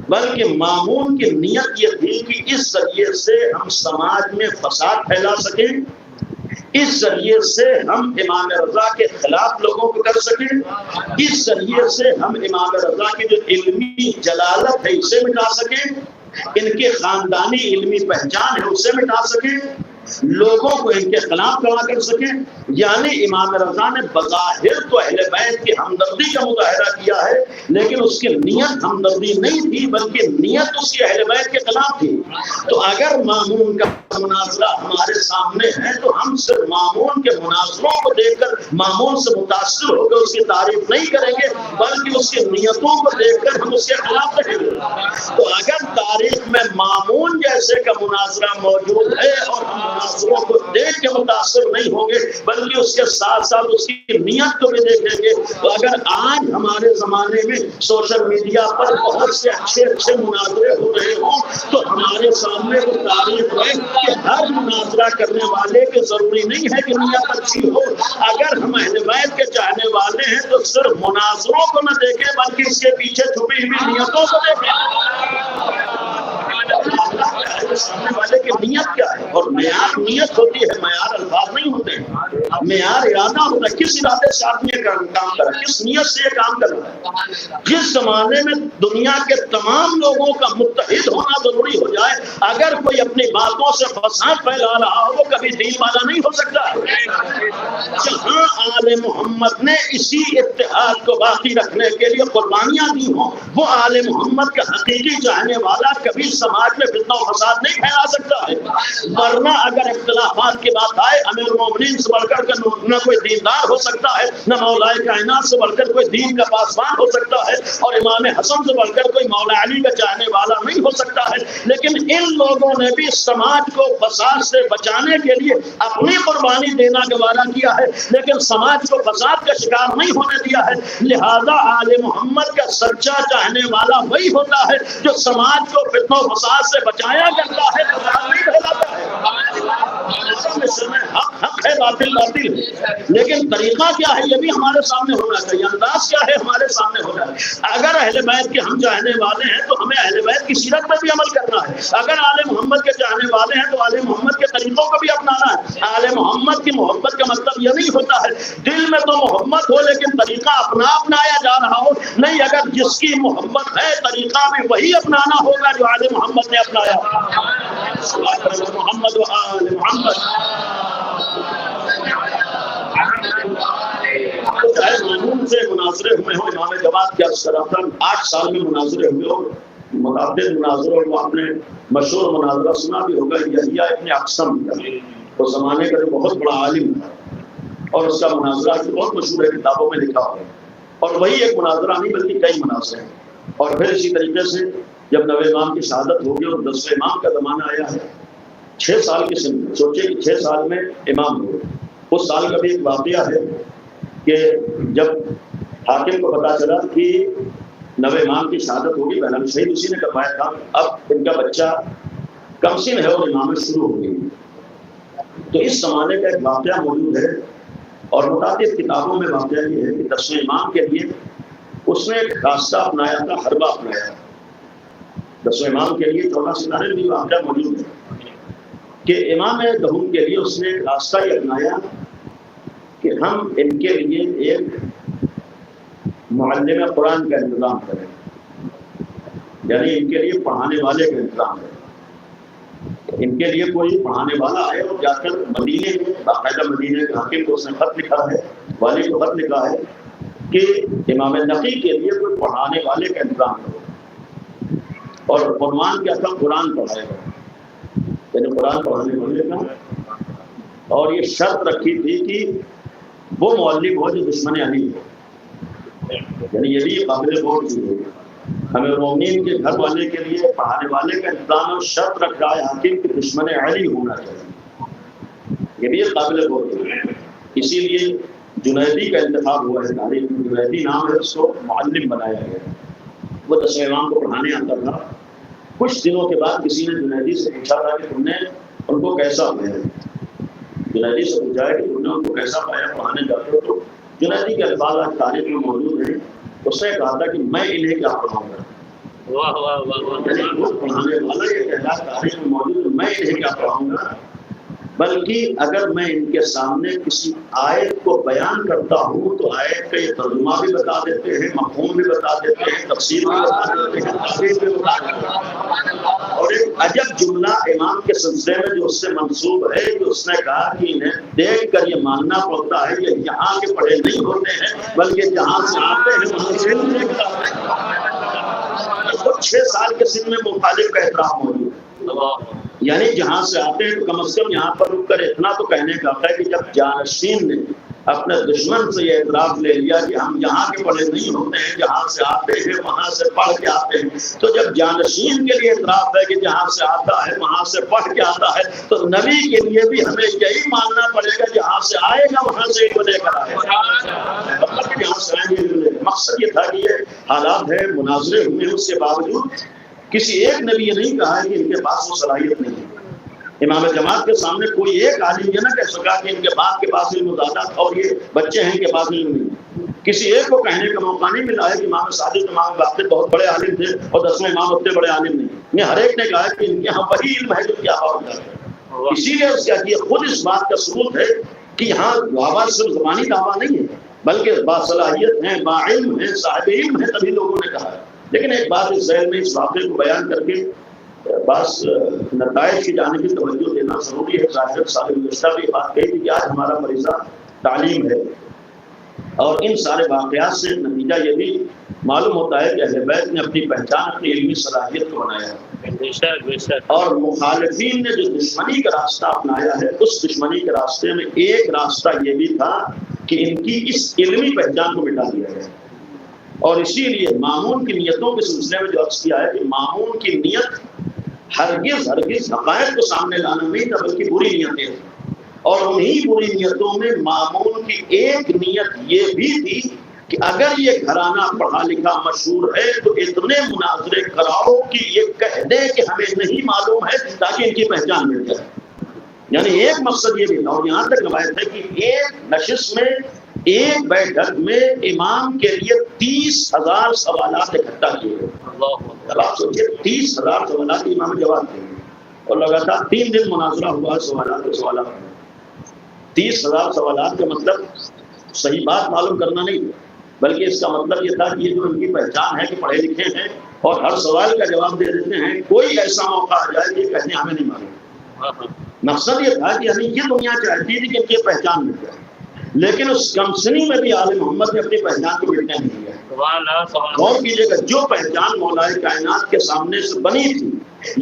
بلکہ مامون کی نیت یہ تھی کہ اس ذریعے سے ہم سماج میں فساد پھیلا سکیں، اس ذریعے سے ہم امام رضا کے خلاف لوگوں کو کر سکیں، اس ذریعے سے ہم امام رضا کی جو علمی جلالت ہے اسے مٹا سکیں، ان کے خاندانی علمی پہچان ہے اسے مٹا سکیں، لوگوں کو ان کے خلاف کھڑا کر سکیں۔ یعنی امام رضا نے بظاہر تو اہل بیت کی ہمدردی کا مظاہرہ کیا ہے، لیکن اس کی نیت ہمدردی نہیں تھی، بلکہ نیت اس کی اہل بیت کے خلاف تھی۔ تو اگر مامون کا مناظرہ ہمارے سامنے ہے تو ہم صرف مامون کے مناظروں کو دیکھ کر مامون سے متاثر ہو کر اس کی تعریف نہیں کریں گے، بلکہ اس کی نیتوں کو دیکھ کر ہم اس کے خلاف رہیں گے۔ تو اگر تاریخ میں مامون جیسے کا مناظرہ موجود ہے اور ہم مناظروں کو دیکھ کے متاثر نہیں ہوں گے بلکہ اس کے ساتھ ساتھ اس کی نیت کو بھی دیکھیں گے، تو اگر آج ہمارے زمانے میں سوشل میڈیا پر بہت سے اچھے مناظرے ہو رہے ہوں تو ہمارے سامنے وہ تاریخ ہے کہ ہر مناظرہ کرنے والے کے ضروری نہیں ہے کہ نیت اچھی ہو۔ اگر ہم اہل بیت کے چاہنے والے ہیں تو صرف مناظروں کو نہ دیکھیں بلکہ اس کے پیچھے چھپی ہوئی نیتوں کو دیکھیں۔ سامنے والے کی نیت کیا ہے، اور معیار نیت ہوتی ہے، معیار الفاظ نہیں ہوتے ہیں، معیار ارادہ ہوتا ہے، کس ارادے سے آدمی یہ کام کر رہا ہے، کس نیت سے یہ کام کر رہا ہے۔ جس زمانے میں دنیا کے تمام لوگوں کا متحد ہونا ضروری ہو جائے، اگر کوئی اپنی باتوں سے فساد پھیلا رہا ہو وہ کبھی دین والا نہیں ہو سکتا۔ جہاں آل محمد نے اسی اتحاد کو باقی رکھنے کے لیے قربانیاں دی ہوں، وہ آل محمد کا حقیقی چاہنے والا کبھی سماج میں فتنہ و فساد نہیں پھیلا سکتا ہے۔ ورنہ اگر اختلافات کی بات آئے، امیر المومنین سے بڑھ کر نہ کوئی دیندار ہو سکتا ہے، نہ مولا کائنات سے بڑھ کر کوئی دین کا پاسبان ہو سکتا ہے، اور امام حسن سے بڑھ کر کوئی مولا علی کا چاہنے والا نہیں ہو سکتا ہے، لیکن ان لوگوں نے بھی سماج کو فساد سے بچانے کے لیے اپنی قربانی دینا گوارا کیا ہے، لیکن سماج کو فساد کا شکار نہیں ہونے دیا ہے۔ لہذا آل محمد کا سچا چاہنے والا وہی ہوتا ہے جو سماج کو فتنہ و فساد سے بچایا کرتا ہے، فساد نہیں پھیلاتا ہے۔ حق ہے، باطل باطل ہے، لیکن طریقہ کیا ہے یہ بھی ہمارے سامنے ہونا چاہیے، انداز کیا ہے ہمارے سامنے ہونا ہے۔ اگر اہل بیت کے ہم چاہنے والے ہیں تو ہمیں اہل بیت کی سیرت پر بھی عمل کرنا ہے، اگر آل محمد کے چاہنے والے ہیں تو آل محمد کے طریقوں کو بھی اپنانا ہے۔ آل محمد کی محبت کا مطلب یہ نہیں ہوتا ہے دل میں تو محبت ہو لیکن طریقہ اپنایا جا رہا ہو، نہیں، اگر جس کی محبت ہے طریقہ بھی وہی اپنانا ہوگا جو آل محمد نے اپنایا۔ محمد و آل محمد۔ چاہے مامون سے مناظرے ہوئے ہوں، امام جواد کے 8 سال میں مناظرے ہوئے ہوں، متعدد مناظروں کو آپ نے مشہور مناظرہ سنا بھی ہوگا، یحییٰ ابن اقسم کا، اس زمانے کا جو بہت بڑا عالم تھا، اور اس کا مناظرہ بہت مشہور ہے، کتابوں میں لکھا ہوا ہے، اور وہی ایک مناظرہ نہیں بلکہ کئی مناظرے ہیں۔ اور پھر اسی طریقے سے جب نوے امام کی شہادت ہوگی اور 10ویں امام کا زمانہ آیا ہے، 6 سال کی سن میں سوچے کہ 6 سال میں امام ہوئے۔ اس سال کا بھی ایک واقعہ ہے کہ جب حاکم کو پتا چلا کہ نوے امام کی شہادت ہوگی، بہرحال شہید اسی نے کروایا تھا، اب ان کا بچہ کم سن ہے اور امامت شروع ہو گئی، تو اس زمانے کا ایک واقعہ موجود ہے، اور متعدد کتابوں میں واقعہ یہ ہے کہ 10ویں امام کے لیے اس نے ایک راستہ اپنایا تھا، حربہ اپنایا تھا۔ 10ویں امام کے لیے 14 ستارے بھی واقعہ موجود ہے کہ امام دہون کے لیے اس نے ایک راستہ یہ اپنایا کہ ہم ان کے لیے ایک معلم قرآن کا انتظام کریں، یعنی ان کے لیے پڑھانے والے کا انتظام کریں، ان کے لیے کوئی پڑھانے والا آئے اور جا کر مدینے میں باقاعدہ مدینے کے حاکم کو اس نے خط لکھا ہے، والی کو خط لکھا ہے کہ امام نقی کے لیے کوئی پڑھانے والے کا انتظام کرو، اور عنوان کیا تھا؟ قرآن پڑھائے گا، یعنی قرآن پڑھانے والے کا، اور یہ شرط رکھی تھی کہ وہ معلم ہو جو دشمن علی ہو، یعنی یہ بھی قابل غور چیز ہے۔ ہمیں مومنین کے گھر والے کے لیے پڑھانے والے کا انتظام اور شرط رکھ رہا ہے حاکم کہ دشمن علی ہونا چاہیے، یہ بھی ایک قابل غور چیز ہے۔ اسی لیے جنیدی کا انتخاب ہوا ہے، تاریخ میں جنیدی نام ہے، اس کو معلم بنایا گیا۔ وہ 10 امام کو پڑھانے آتا تھا۔ کچھ دنوں کے بعد کسی نے جنیدی سے پوچھا تھا کہ تم نے ان کو کیسا پایا؟ جنیدی سے پوچھا ہے کہ تم نے ان کو کیسا پایا پڑھانے جاتے ہو؟ تو جنیدی کے الفاظ آج تاریخ میں موجود ہیں۔ اس نے کہا تھا کہ میں انہیں کیا پڑھاؤں گا، پڑھانے والا یہ کہنا تاریخ میں موجود ہے، میں انہیں کیا پڑھاؤں گا، بلکہ اگر میں ان کے سامنے کسی آیت کو بیان کرتا ہوں تو آیت کا یہ ترجمہ بھی بتا دیتے ہیں، مفہوم بھی بتا دیتے ہیں، تفسیر بھی بتا دیتے ہیں، تفسیر بھی بتا دیتے ہیں۔ اور ایک عجب جملہ امام کے سلسلے میں جو اس سے منسوب ہے کہ اس نے کہا کہ انہیں دیکھ کر یہ ماننا پڑتا ہے کہ یہاں کے پڑھے نہیں ہوتے ہیں بلکہ جہاں سے آتے ہیں وہاں سے دیکھتا ہے۔ 6 سال کے سن میں مخالف کا احترام موجود، یعنی جہاں سے آتے ہیں تو کم از کم یہاں پر رک کر اتنا تو کہنے کا ہے کہ جب جانشین نے اپنے دشمن سے یہ اعتراف لے لیا کہ ہم یہاں کے پڑھے نہیں ہوتے ہیں، جہاں سے آتے ہیں وہاں سے پڑھ کے آتے ہیں، تو جب جانشین کے لیے اعتراف ہے کہ جہاں سے آتا ہے وہاں سے پڑھ کے آتا ہے، تو نبی کے لیے بھی ہمیں یہی ماننا پڑے گا، جہاں سے آئے گا وہاں سے ہی لے کر آئے گا، جہاں سے آئیں گے۔ مقصد یہ تھا کہ یہ حالات ہے، مناظرے ہوئے، اس کے باوجود کسی ایک نبی یہ نہیں کہا کہ ان کے پاس وہ صلاحیت نہیں ہے۔ امام جماعت کے سامنے کوئی ایک عالم یہ نہ کہہ سکا کہ ان کے باپ کے پاس علم زیادہ تھا اور یہ بچے ہیں کے پاس علم نہیں۔ کسی ایک کو کہنے کا موقع نہیں ملا ہے کہ امام صادق امام باقر بہت بڑے عالم تھے اور 10ویں امام اتنے بڑے عالم نہیں۔ یہ ہر ایک نے کہا کہ ان کے یہاں وہی علم ہے جو کیا ہوتا ہے۔ اسی لیے اس کا خود اس بات کا ثبوت ہے کہ یہاں دعویٰ صرف زبانی دعویٰ نہیں ہے بلکہ باصلاحیت ہیں، باعلم ہیں، صاحب علم ہیں، تبھی لوگوں نے کہا ہے۔ لیکن ایک بات اس ذہن میں اس واقعے کو بیان کر کے بس نتائج کی جانب توجہ دینا ضروری ہے۔ ظاہر سال گزشتہ بھی بات کہی تھی کہ آج ہمارا مریضہ تعلیم ہے، اور ان سارے واقعات سے نتیجہ یہ بھی معلوم ہوتا ہے کہ اہل بیت نے اپنی پہچان اپنی علمی صلاحیت کو بنایا ہے، اور مخالفین نے جو دشمنی کا راستہ اپنایا ہے اس دشمنی کے راستے میں ایک راستہ یہ بھی تھا کہ ان کی اس علمی پہچان کو مٹا دیا گیا۔ اور اسی لیے مامون کی نیتوں کے سلسلے میں جو عرض کیا ہے کہ مامون کی نیت ہرگز حقائق کو سامنے لانا نہیں تھا بلکہ بری نیتیں تھیں، اور انہی بری نیتوں میں مامون کی ایک نیت یہ بھی تھی کہ اگر یہ گھرانہ پڑھا لکھا مشہور ہے تو اتنے مناظرے کراؤ کہ یہ کہہ دے کہ ہمیں نہیں معلوم ہے تاکہ ان کی پہچان مل جائے۔ یعنی ایک مقصد یہ بھی تھا، اور یہاں تک روایت ہے کہ ایک نشست میں ایک بیٹھک میں امام کے لیے 30,000 سوالات اکٹھا کیے گئے۔ آپ سوچیے 30,000 سوالات امام جواب دیں گے، اور لگاتار 3 دن مناظرہ ہوا سوالات 30,000 سوالات کا مطلب صحیح بات معلوم کرنا نہیں بلکہ اس کا مطلب یہ تھا کہ یہ جو ان کی پہچان ہے کہ پڑھے لکھے ہیں اور ہر سوال کا جواب دے دیتے ہیں، کوئی ایسا موقع آ جائے کہ کہنے ہمیں نہیں معلوم۔ مقصد یہ تھا کہ ہمیں یہ دنیا چاہتی تھی کہ ان کی پہچان مل جائے، لیکن اس کمسنی میں بھی آل محمد نے اپنی پہچان کو مٹنے نہیں دیا۔ غور کیجیے گا، جو پہچان مولائے کائنات کے سامنے سے بنی تھی،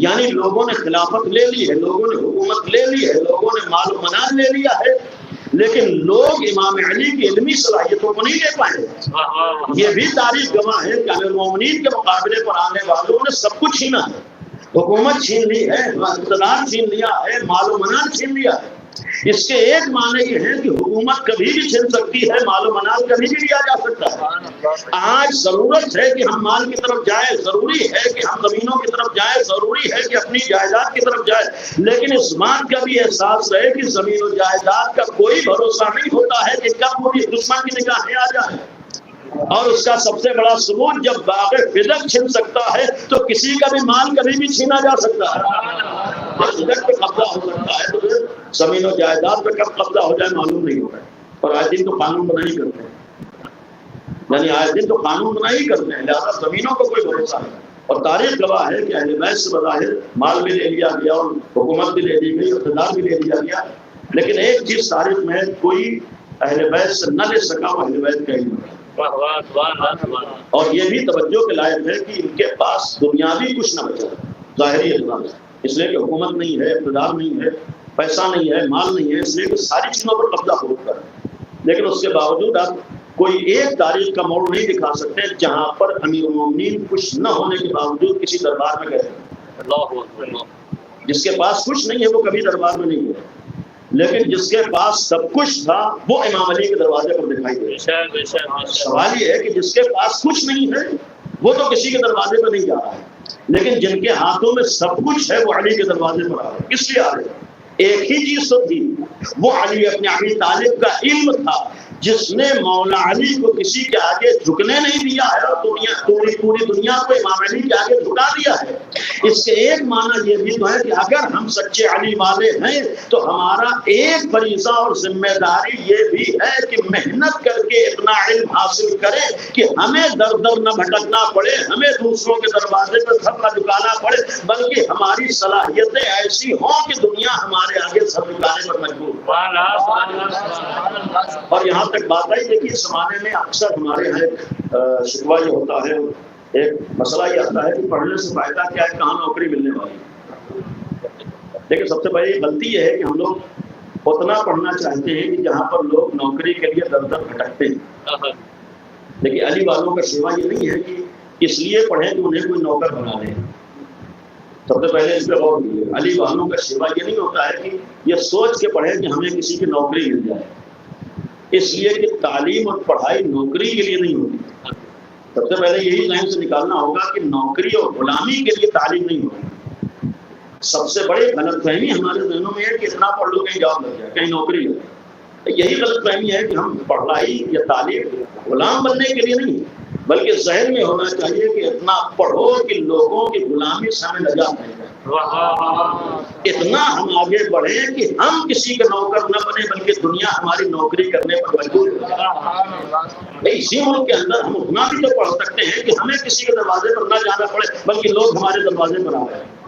یعنی لوگوں نے خلافت لے لی ہے، لوگوں نے حکومت لے لی ہے، لوگوں نے مال و منال لے لیا ہے، لیکن لوگ امام علی کی علمی صلاحیتوں کو نہیں لے پائے۔ یہ بھی تاریخ گواہ ہے کہ امیر المومنین کے مقابلے پر آنے والوں نے سب کچھ چھینا ہے، حکومت چھین لی ہے، اقتدار چھین لیا ہے، مال و منال چھین لیا ہے۔ اس کے ایک معنی یہ ہے کہ حکومت کبھی بھی چھن سکتی ہے، مال و منال کبھی بھی لیا جا سکتا ہے۔ آج ضرورت ہے کہ ہم مال کی طرف جائیں، ضروری ہے کہ ہم زمینوں کی طرف جائیں، ضروری ہے کہ اپنی جائیداد کی طرف جائیں، لیکن اس بات کا بھی احساس رہے کہ زمین و جائیداد کا کوئی بھروسہ نہیں ہوتا ہے کہ کب وہ دشمن کی نگاہیں آ جائے۔ اور اس کا سب سے بڑا ثبوت، جب باغ فدق چھن سکتا ہے تو کسی کا بھی مال کبھی بھی چھینا جا سکتا ہے۔ فدق پہ قبضہ ہو سکتا ہے تو پھر زمین و جائیداد پہ کب قبضہ ہو جائے معلوم نہیں ہوتا ہے۔ اور آج دن تو قانون بنائی کرتے ہیں، یعنی آج دن تو قانون بنائی کرتے ہیں، لہٰذا زمینوں کو کوئی بھروسہ نہیں۔ اور تاریخ گواہ ہے کہ اہل بیت سے بظاہر مال بھی لے لیا گیا اور حکومت بھی لے لی گئی، اقتدار بھی لے لیا گیا، لیکن ایک چیز تاریخ میں کوئی اہل بیت سے نہ لے سکا، وہ اہل بیت کا علم ہے۔ اور یہ بھی توجہ کے لائق ہے کہ ان کے پاس دنیاوی کچھ نہ بچا، ظاہری اعتبار سے، اس لیے کہ حکومت نہیں ہے، اقتدار نہیں ہے، پیسہ نہیں ہے، مال نہیں ہے، اس لیے کہ ساری چیزوں پر قبضہ ہو کر، لیکن اس کے باوجود آپ کوئی ایک تاریخ کا موڑ نہیں دکھا سکتے جہاں پر امیر المومنین کچھ نہ ہونے کے باوجود کسی دربار میں گئے۔ جس کے پاس کچھ نہیں ہے وہ کبھی دربار میں نہیں گئے، لیکن جس کے پاس سب کچھ تھا وہ امام علی کے دروازے پر دکھائی دے۔ سوال یہ ہے کہ جس کے پاس کچھ نہیں ہے وہ تو کسی کے دروازے پر نہیں جا رہا ہے، لیکن جن کے ہاتھوں میں سب کچھ ہے وہ علی کے دروازے پر آ رہے ہیں۔ کس لیے آ رہے ہیں؟ ایک ہی چیز تو تھی، وہ علی اپنے ابی طالب کا علم تھا جس نے مولا علی کو کسی کے آگے جھکنے نہیں دیا ہے اور پوری دنیا کو امام علی کے آگے جھکا دیا ہے۔ اس کے ایک معنی یہ بھی تو ہے کہ اگر ہم سچے علی والے ہیں تو ہمارا ایک فریضہ اور ذمہ داری یہ بھی ہے کہ محنت کر کے اتنا علم حاصل کریں کہ ہمیں در در نہ بھٹکنا پڑے، ہمیں دوسروں کے دروازے پر سر نہ جھکانا پڑے، بلکہ ہماری صلاحیتیں ایسی ہوں کہ دنیا ہمارے آگے سر جھکانے پر مجبور ہو۔ اور یہاں تک بات آئی، دیکھیے اس زمانے میں اکثر ہمارے یہاں ایک شکوہ یہ ہوتا ہے، ایک مسئلہ یہ آتا ہے کہ پڑھنے سے فائدہ کیا ہے، کہاں نوکری ملنے والی ہے۔ لیکن سب سے بڑی غلطی یہ ہے کہ ہم لوگ اتنا پڑھنا چاہتے ہیں کہ جہاں پر لوگ نوکری کے لیے در در بھٹکتے ہیں۔ لیکن علی والوں کا سیوا یہ نہیں ہے کہ اس لیے پڑھیں کہ انہیں کوئی نوکر بنا لیں۔ سب سے پہلے اس پہ غور کیجیے، علی والوں کا سیوا یہ نہیں ہوتا ہے کہ یہ سوچ کے پڑھیں کہ ہمیں کسی کی نوکری مل جائے، اس لیے کہ تعلیم اور پڑھائی نوکری کے لیے نہیں ہوتی۔ سب سے پہلے یہی ذہن سے نکالنا ہوگا کہ نوکری اور غلامی کے لیے تعلیم نہیں ہوتی۔ سب سے بڑی غلط فہمی ہمارے ذہنوں میں ہے کہ اتنا پڑھ لو کہیں جاب لگ جائے، کہیں نوکری لگ جائے۔ یہی غلط فہمی ہے کہ ہم پڑھائی یا تعلیم غلام بننے کے لیے نہیں، بلکہ ذہن میں ہونا چاہیے کہ اتنا پڑھو کہ لوگوں کی غلامی سے ہمیں نجات مل جائے، اتنا ہم آگے بڑھیں کہ ہم کسی کا نوکر نہ بنے بلکہ دنیا ہماری نوکری کرنے پر مجبور ہو۔ اسی ملک کے اندر ہم اتنا بھی تو پڑھ سکتے ہیں کہ ہمیں کسی کے دروازے پر نہ جانا پڑے بلکہ لوگ ہمارے دروازے پر آ رہے ہیں۔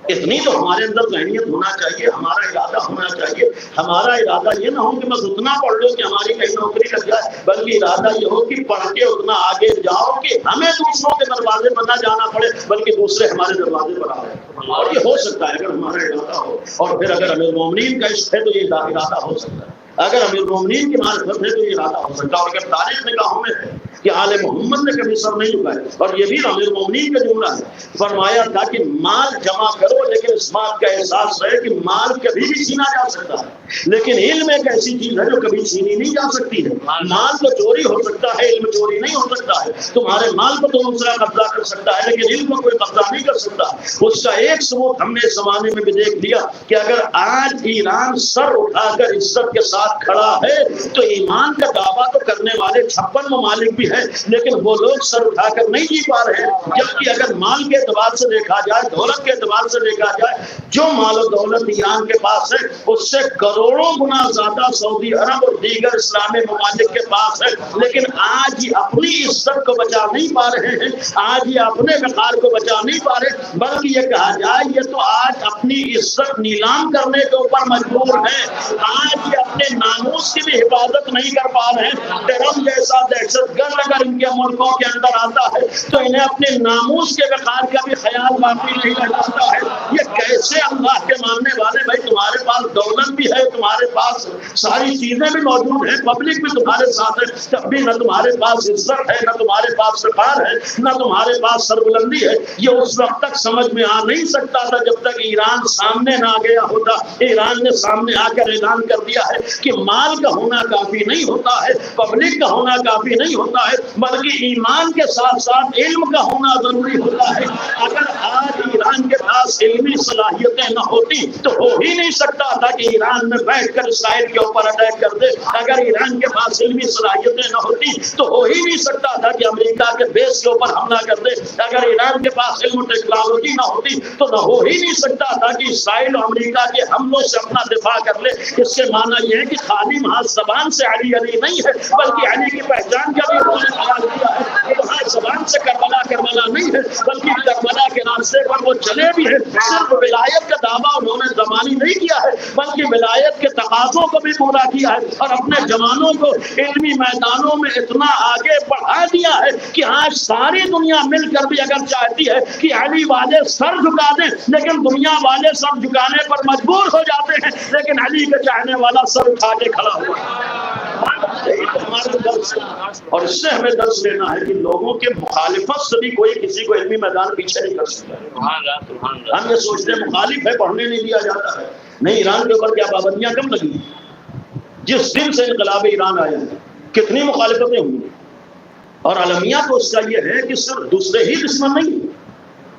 اتنی تو ہمارے اندر ذہنیت ہونا چاہیے، ہمارا ارادہ ہونا چاہیے۔ ہمارا ارادہ یہ نہ ہو کہ بس اتنا پڑھ لو کہ ہماری کہیں نوکری لگ جائے، بلکہ ارادہ یہ ہو کہ پڑھ کے اتنا آگے جاؤ کہ ہمیں دوسروں کے دروازے پر نہ جانا پڑے بلکہ دوسرے ہمارے دروازے پر آ رہے ہیں۔ اور یہ ہو سکتا ہے اگر ہمارا ارادہ ہو، اور پھر اگر امیر المومنین کا عشق ہے تو یہ ارادہ ہو سکتا ہے، اگر امیر المومنین کی معرفت ہے تو یہ ارادہ ہو سکتا ہے۔ اور اگر تاریخ نگاہوں میں ہے کہ آل محمد نے کبھی سر نہیں جھکائے، اور یہ بھی امیر المومنین کا جملہ ہے، فرمایا تھا کہ مال جمع کرو لیکن اس بات کا احساس رہے کہ مال کبھی بھی چھینا جا سکتا ہے، لیکن علم ایک ایسی چیز ہے جو کبھی چھینی نہیں جا سکتی ہے۔ مال تو چوری ہو سکتا ہے، علم چوری نہیں ہو سکتا ہے۔ تمہارے مال کو تو دوسرا قبضہ کر سکتا ہے لیکن علم کو کوئی قبضہ نہیں کر سکتا۔ اس کا ایک ثبوت ہم نے اس زمانے میں بھی دیکھ لیا کہ اگر آج ایران سر اٹھا کر عزت کے ساتھ کھڑا ہے تو ایمان کا دعویٰ تو کرنے والے 56 ممالک بھی ہیں، لیکن وہ لوگ سر اٹھا کر نہیں جی پا رہے ہیں۔ جبکہ اگر مال کے اعتبار سے دیکھا جائے، دولت کے اعتبار سے دیکھا جائے، جو مال و دولت ایران کے پاس ہے اس سے کروڑوں گنا زیادہ سعودی عرب اور دیگر اسلامی ممالک کے پاس ہے، لیکن آج یہ اپنی عزت کو بچا نہیں پا رہے ہیں، آج یہ اپنے وقار کو بچا نہیں پا رہے، بلکہ یہ کہا جائے یہ تو آج اپنی عزت نیلام کرنے کے اوپر مجبور ہے۔ آج یہ اپنے ناموس کی بھی حفاظت نہیں کر پا رہے ہیں۔ ٹرمپ جیسا دہشت گرد اگر ان کے ملکوں کے اندر آتا ہے تو انہیں اپنے ناموس کے وقار کا بھی خیال باقی نہیں رہ جاتا ہے۔ یہ کیسے اللہ کے ماننے والے، بھائی تمہارے پاس دولت بھی ہے، تمہارے پاس ساری چیزیں بھی موجود ہیں، پبلک بھی تمہارے ساتھ ہے، تب بھی نہ تمہارے پاس عزت ہے، نہ تمہارے پاس وقار ہے، نہ تمہارے پاس سربلندی ہے۔ یہ اس وقت تک سمجھ میں آ نہیں سکتا تھا جب تک ایران سامنے نہ گیا ہوتا۔ ایران نے سامنے آ کر اعلان کر دیا ہے کہ مال کا ہونا کافی نہیں ہوتا ہے، پبلک کا ہونا کافی نہیں ہوتا ہے، بلکہ ایمان کے ساتھ ساتھ علم کا ہونا ضروری ہوتا ہے۔ اگر آج ایران کے پاس علمی صلاحیتیں نہ ہوتی تو ہو ہی نہیں سکتا تھا کہ ایران میں بیٹھ کر اسرائیل کے اوپر اٹیک کر دے۔ اگر ایران کے پاس علمی صلاحیتیں نہ ہوتی تو ہو ہی نہیں سکتا تھا کہ امریکہ کے بیس کے اوپر حملہ کر دے۔ اگر ایران کے پاس علم و ٹیکنالوجی نہ ہوتی تو نہ ہو ہی نہیں سکتا تھا کہ اسرائیل اور امریکہ کے حملوں سے اپنا دفاع کر لے۔ اس سے معنی یہ ہے کہ خالی محض زبان سے علی علی نہیں ہے، بلکہ علی کی پہچان کا بھی انہوں نے خیال کیا ہے۔ وہاں زبان سے کربلا کربلا نہیں ہے، بلکہ کربلا کے نام راستے پر وہ چلے بھی ہیں. صرف ولایت کا دعویٰ انہوں نے زمانی نہیں کیا ہے بلکہ ولایت کے تقاضوں کو بھی پورا کیا ہے اور اپنے جوانوں کو علمی میدانوں میں اتنا آگے بڑھا دیا ہے کہ آج ساری دنیا مل کر بھی اگر چاہتی ہے کہ علی والے سر جھکا دیں لیکن دنیا والے سر جھکانے پر مجبور ہو جاتے ہیں, لیکن علی کے چاہنے والا سر اٹھا کے کھڑا ہوا ہے. اور اس سے ہمیں درس لینا ہے کہ لوگوں کے مخالفت سے بھی کوئی کسی کو علمی میدان پیچھے نہیں کر سکتا. ہم یہ سوچتے ہیں مخالف ہے پڑھنے نہیں دیا جاتا ہے. نہیں, ایران کے اوپر کیا پابندیاں کم لگی؟ جس دن سے انقلاب ایران آیا کتنی مخالفتیں ہوئی, اور المیہ تو اس کا یہ ہے کہ صرف دوسرے ہی دشمن نہیں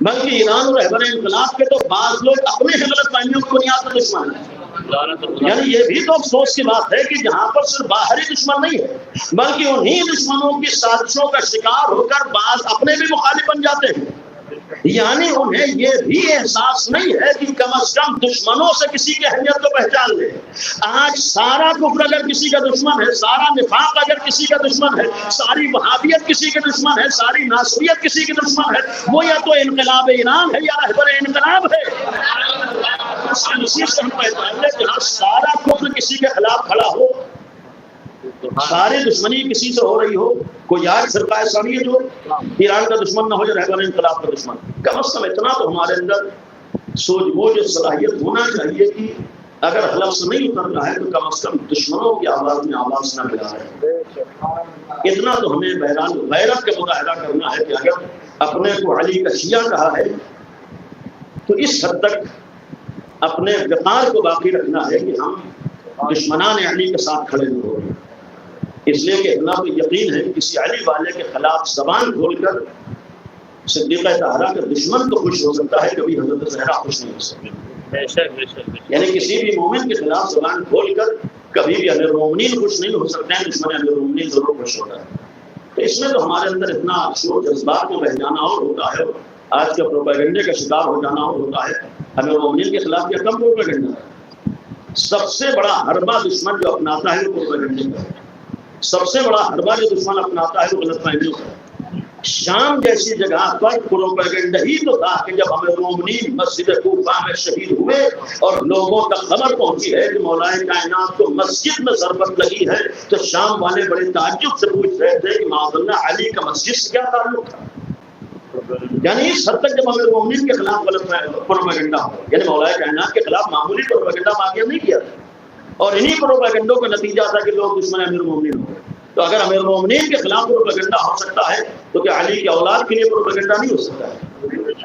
بلکہ ایران اور رہبر انقلاب کے تو بعض لوگ اپنے غلط فہمیوں کی بنیاد پر دشمن ہیں. یعنی یہ بھی تو افسوس کی بات ہے کہ جہاں پر صرف باہری دشمن نہیں ہے بلکہ انہی دشمنوں کی سازشوں کا شکار ہو کر بعض اپنے بھی مخالف بن جاتے ہیں. یعنی انہیں یہ بھی احساس نہیں ہے کہ کم از کم دشمنوں سے کسی کی اہمیت کو پہچان لے. آج سارا کفر اگر کسی کا دشمن ہے, سارا نفاق اگر کسی کا دشمن ہے, ساری وہابیت کسی کے دشمن ہے, ساری ناصریت کسی کے دشمن ہے, وہ یا تو انقلاب ایران ہے یا رہبر انقلاب ہے. اسی سے ہم پہچان لیں جہاں سارا کفر کسی کے خلاف کھڑا ہو, ساری دشمنی کسی سے ہو رہی ہو, کوئی آج فرقہ ثانیہ جو ایران کا دشمن نہ ہو یا رہبر انقلاب کا دشمن. کم از کم اتنا تو ہمارے اندر سوچ بوجھ صلاحیت ہونا چاہیے کہ اگر حلف سے نہیں اتر رہا ہے تو کم از کم دشمنوں کی آواز میں آواز نہ ملا ہے. اتنا تو ہمیں بہرحال غیرت کا مظاہرہ کرنا ہے کہ اگر اپنے کو علی کا شیعہ کہا ہے تو اس حد تک اپنے وقار کو باقی رکھنا ہے کہ ہم دشمنان علی کے ساتھ کھڑے نہ ہو. اس لیے کہ اتنا تو یقین ہے کسی علی والے کے خلاف زبان کھول کر صدیقہ طاہرہ کا دشمن تو خوش ہو سکتا ہے, کبھی حضرت زہرا خوش نہیں ہو سکتی. یعنی کسی بھی مومن کے خلاف زبان کھول کر کبھی بھی امیر المومنین خوش نہیں ہو سکتے ہیں, دشمن امیر المومنین ضرور خوش ہوتا ہے. تو اس میں تو ہمارے اندر اتنا شور جذبات میں بہ جانا اور ہوتا ہے, آج کے پروپیگنڈے کا شکار ہو جانا اور ہوتا ہے. امیر المومنین کے خلاف کیا کم پروپیگنڈا ہے؟ سب سے بڑا حربہ دشمن جو اپناتا ہے وہ پروپیگنڈے کا ہے. سب سے بڑا حربہ جو دشمن اپناتا ہے وہ غلط فہمیوں کا ہے. شام جیسی جگہ پر پروپیگنڈا ہی تو تھا کہ جب امیر المومنین مسجد کوفہ میں شہید ہوئے اور لوگوں تک خبر پہنچی ہے کہ مولائے کائنات کو مسجد میں ضربت لگی ہے تو شام والے بڑے تعجب سے پوچھ رہے تھے کہ معاذ اللہ علی کا مسجد سے کیا تعلق تھا. یعنی اس حد تک جب امیر المومنین کے خلاف غلط پروپیگنڈا ہو, یعنی مولائے کائنات کے خلاف معمولی پروپیگنڈا واقعہ نہیں کیا تھا, اور انہی پروپیگنڈوں کا نتیجہ تھا کہ لوگ دشمن امیر المومنین ہو. تو اگر امیر المومنین کے خلاف پروپیگنڈا ہو سکتا ہے تو کیا علی کی اولاد کے لیے پروپیگنڈا نہیں ہو سکتا ہے؟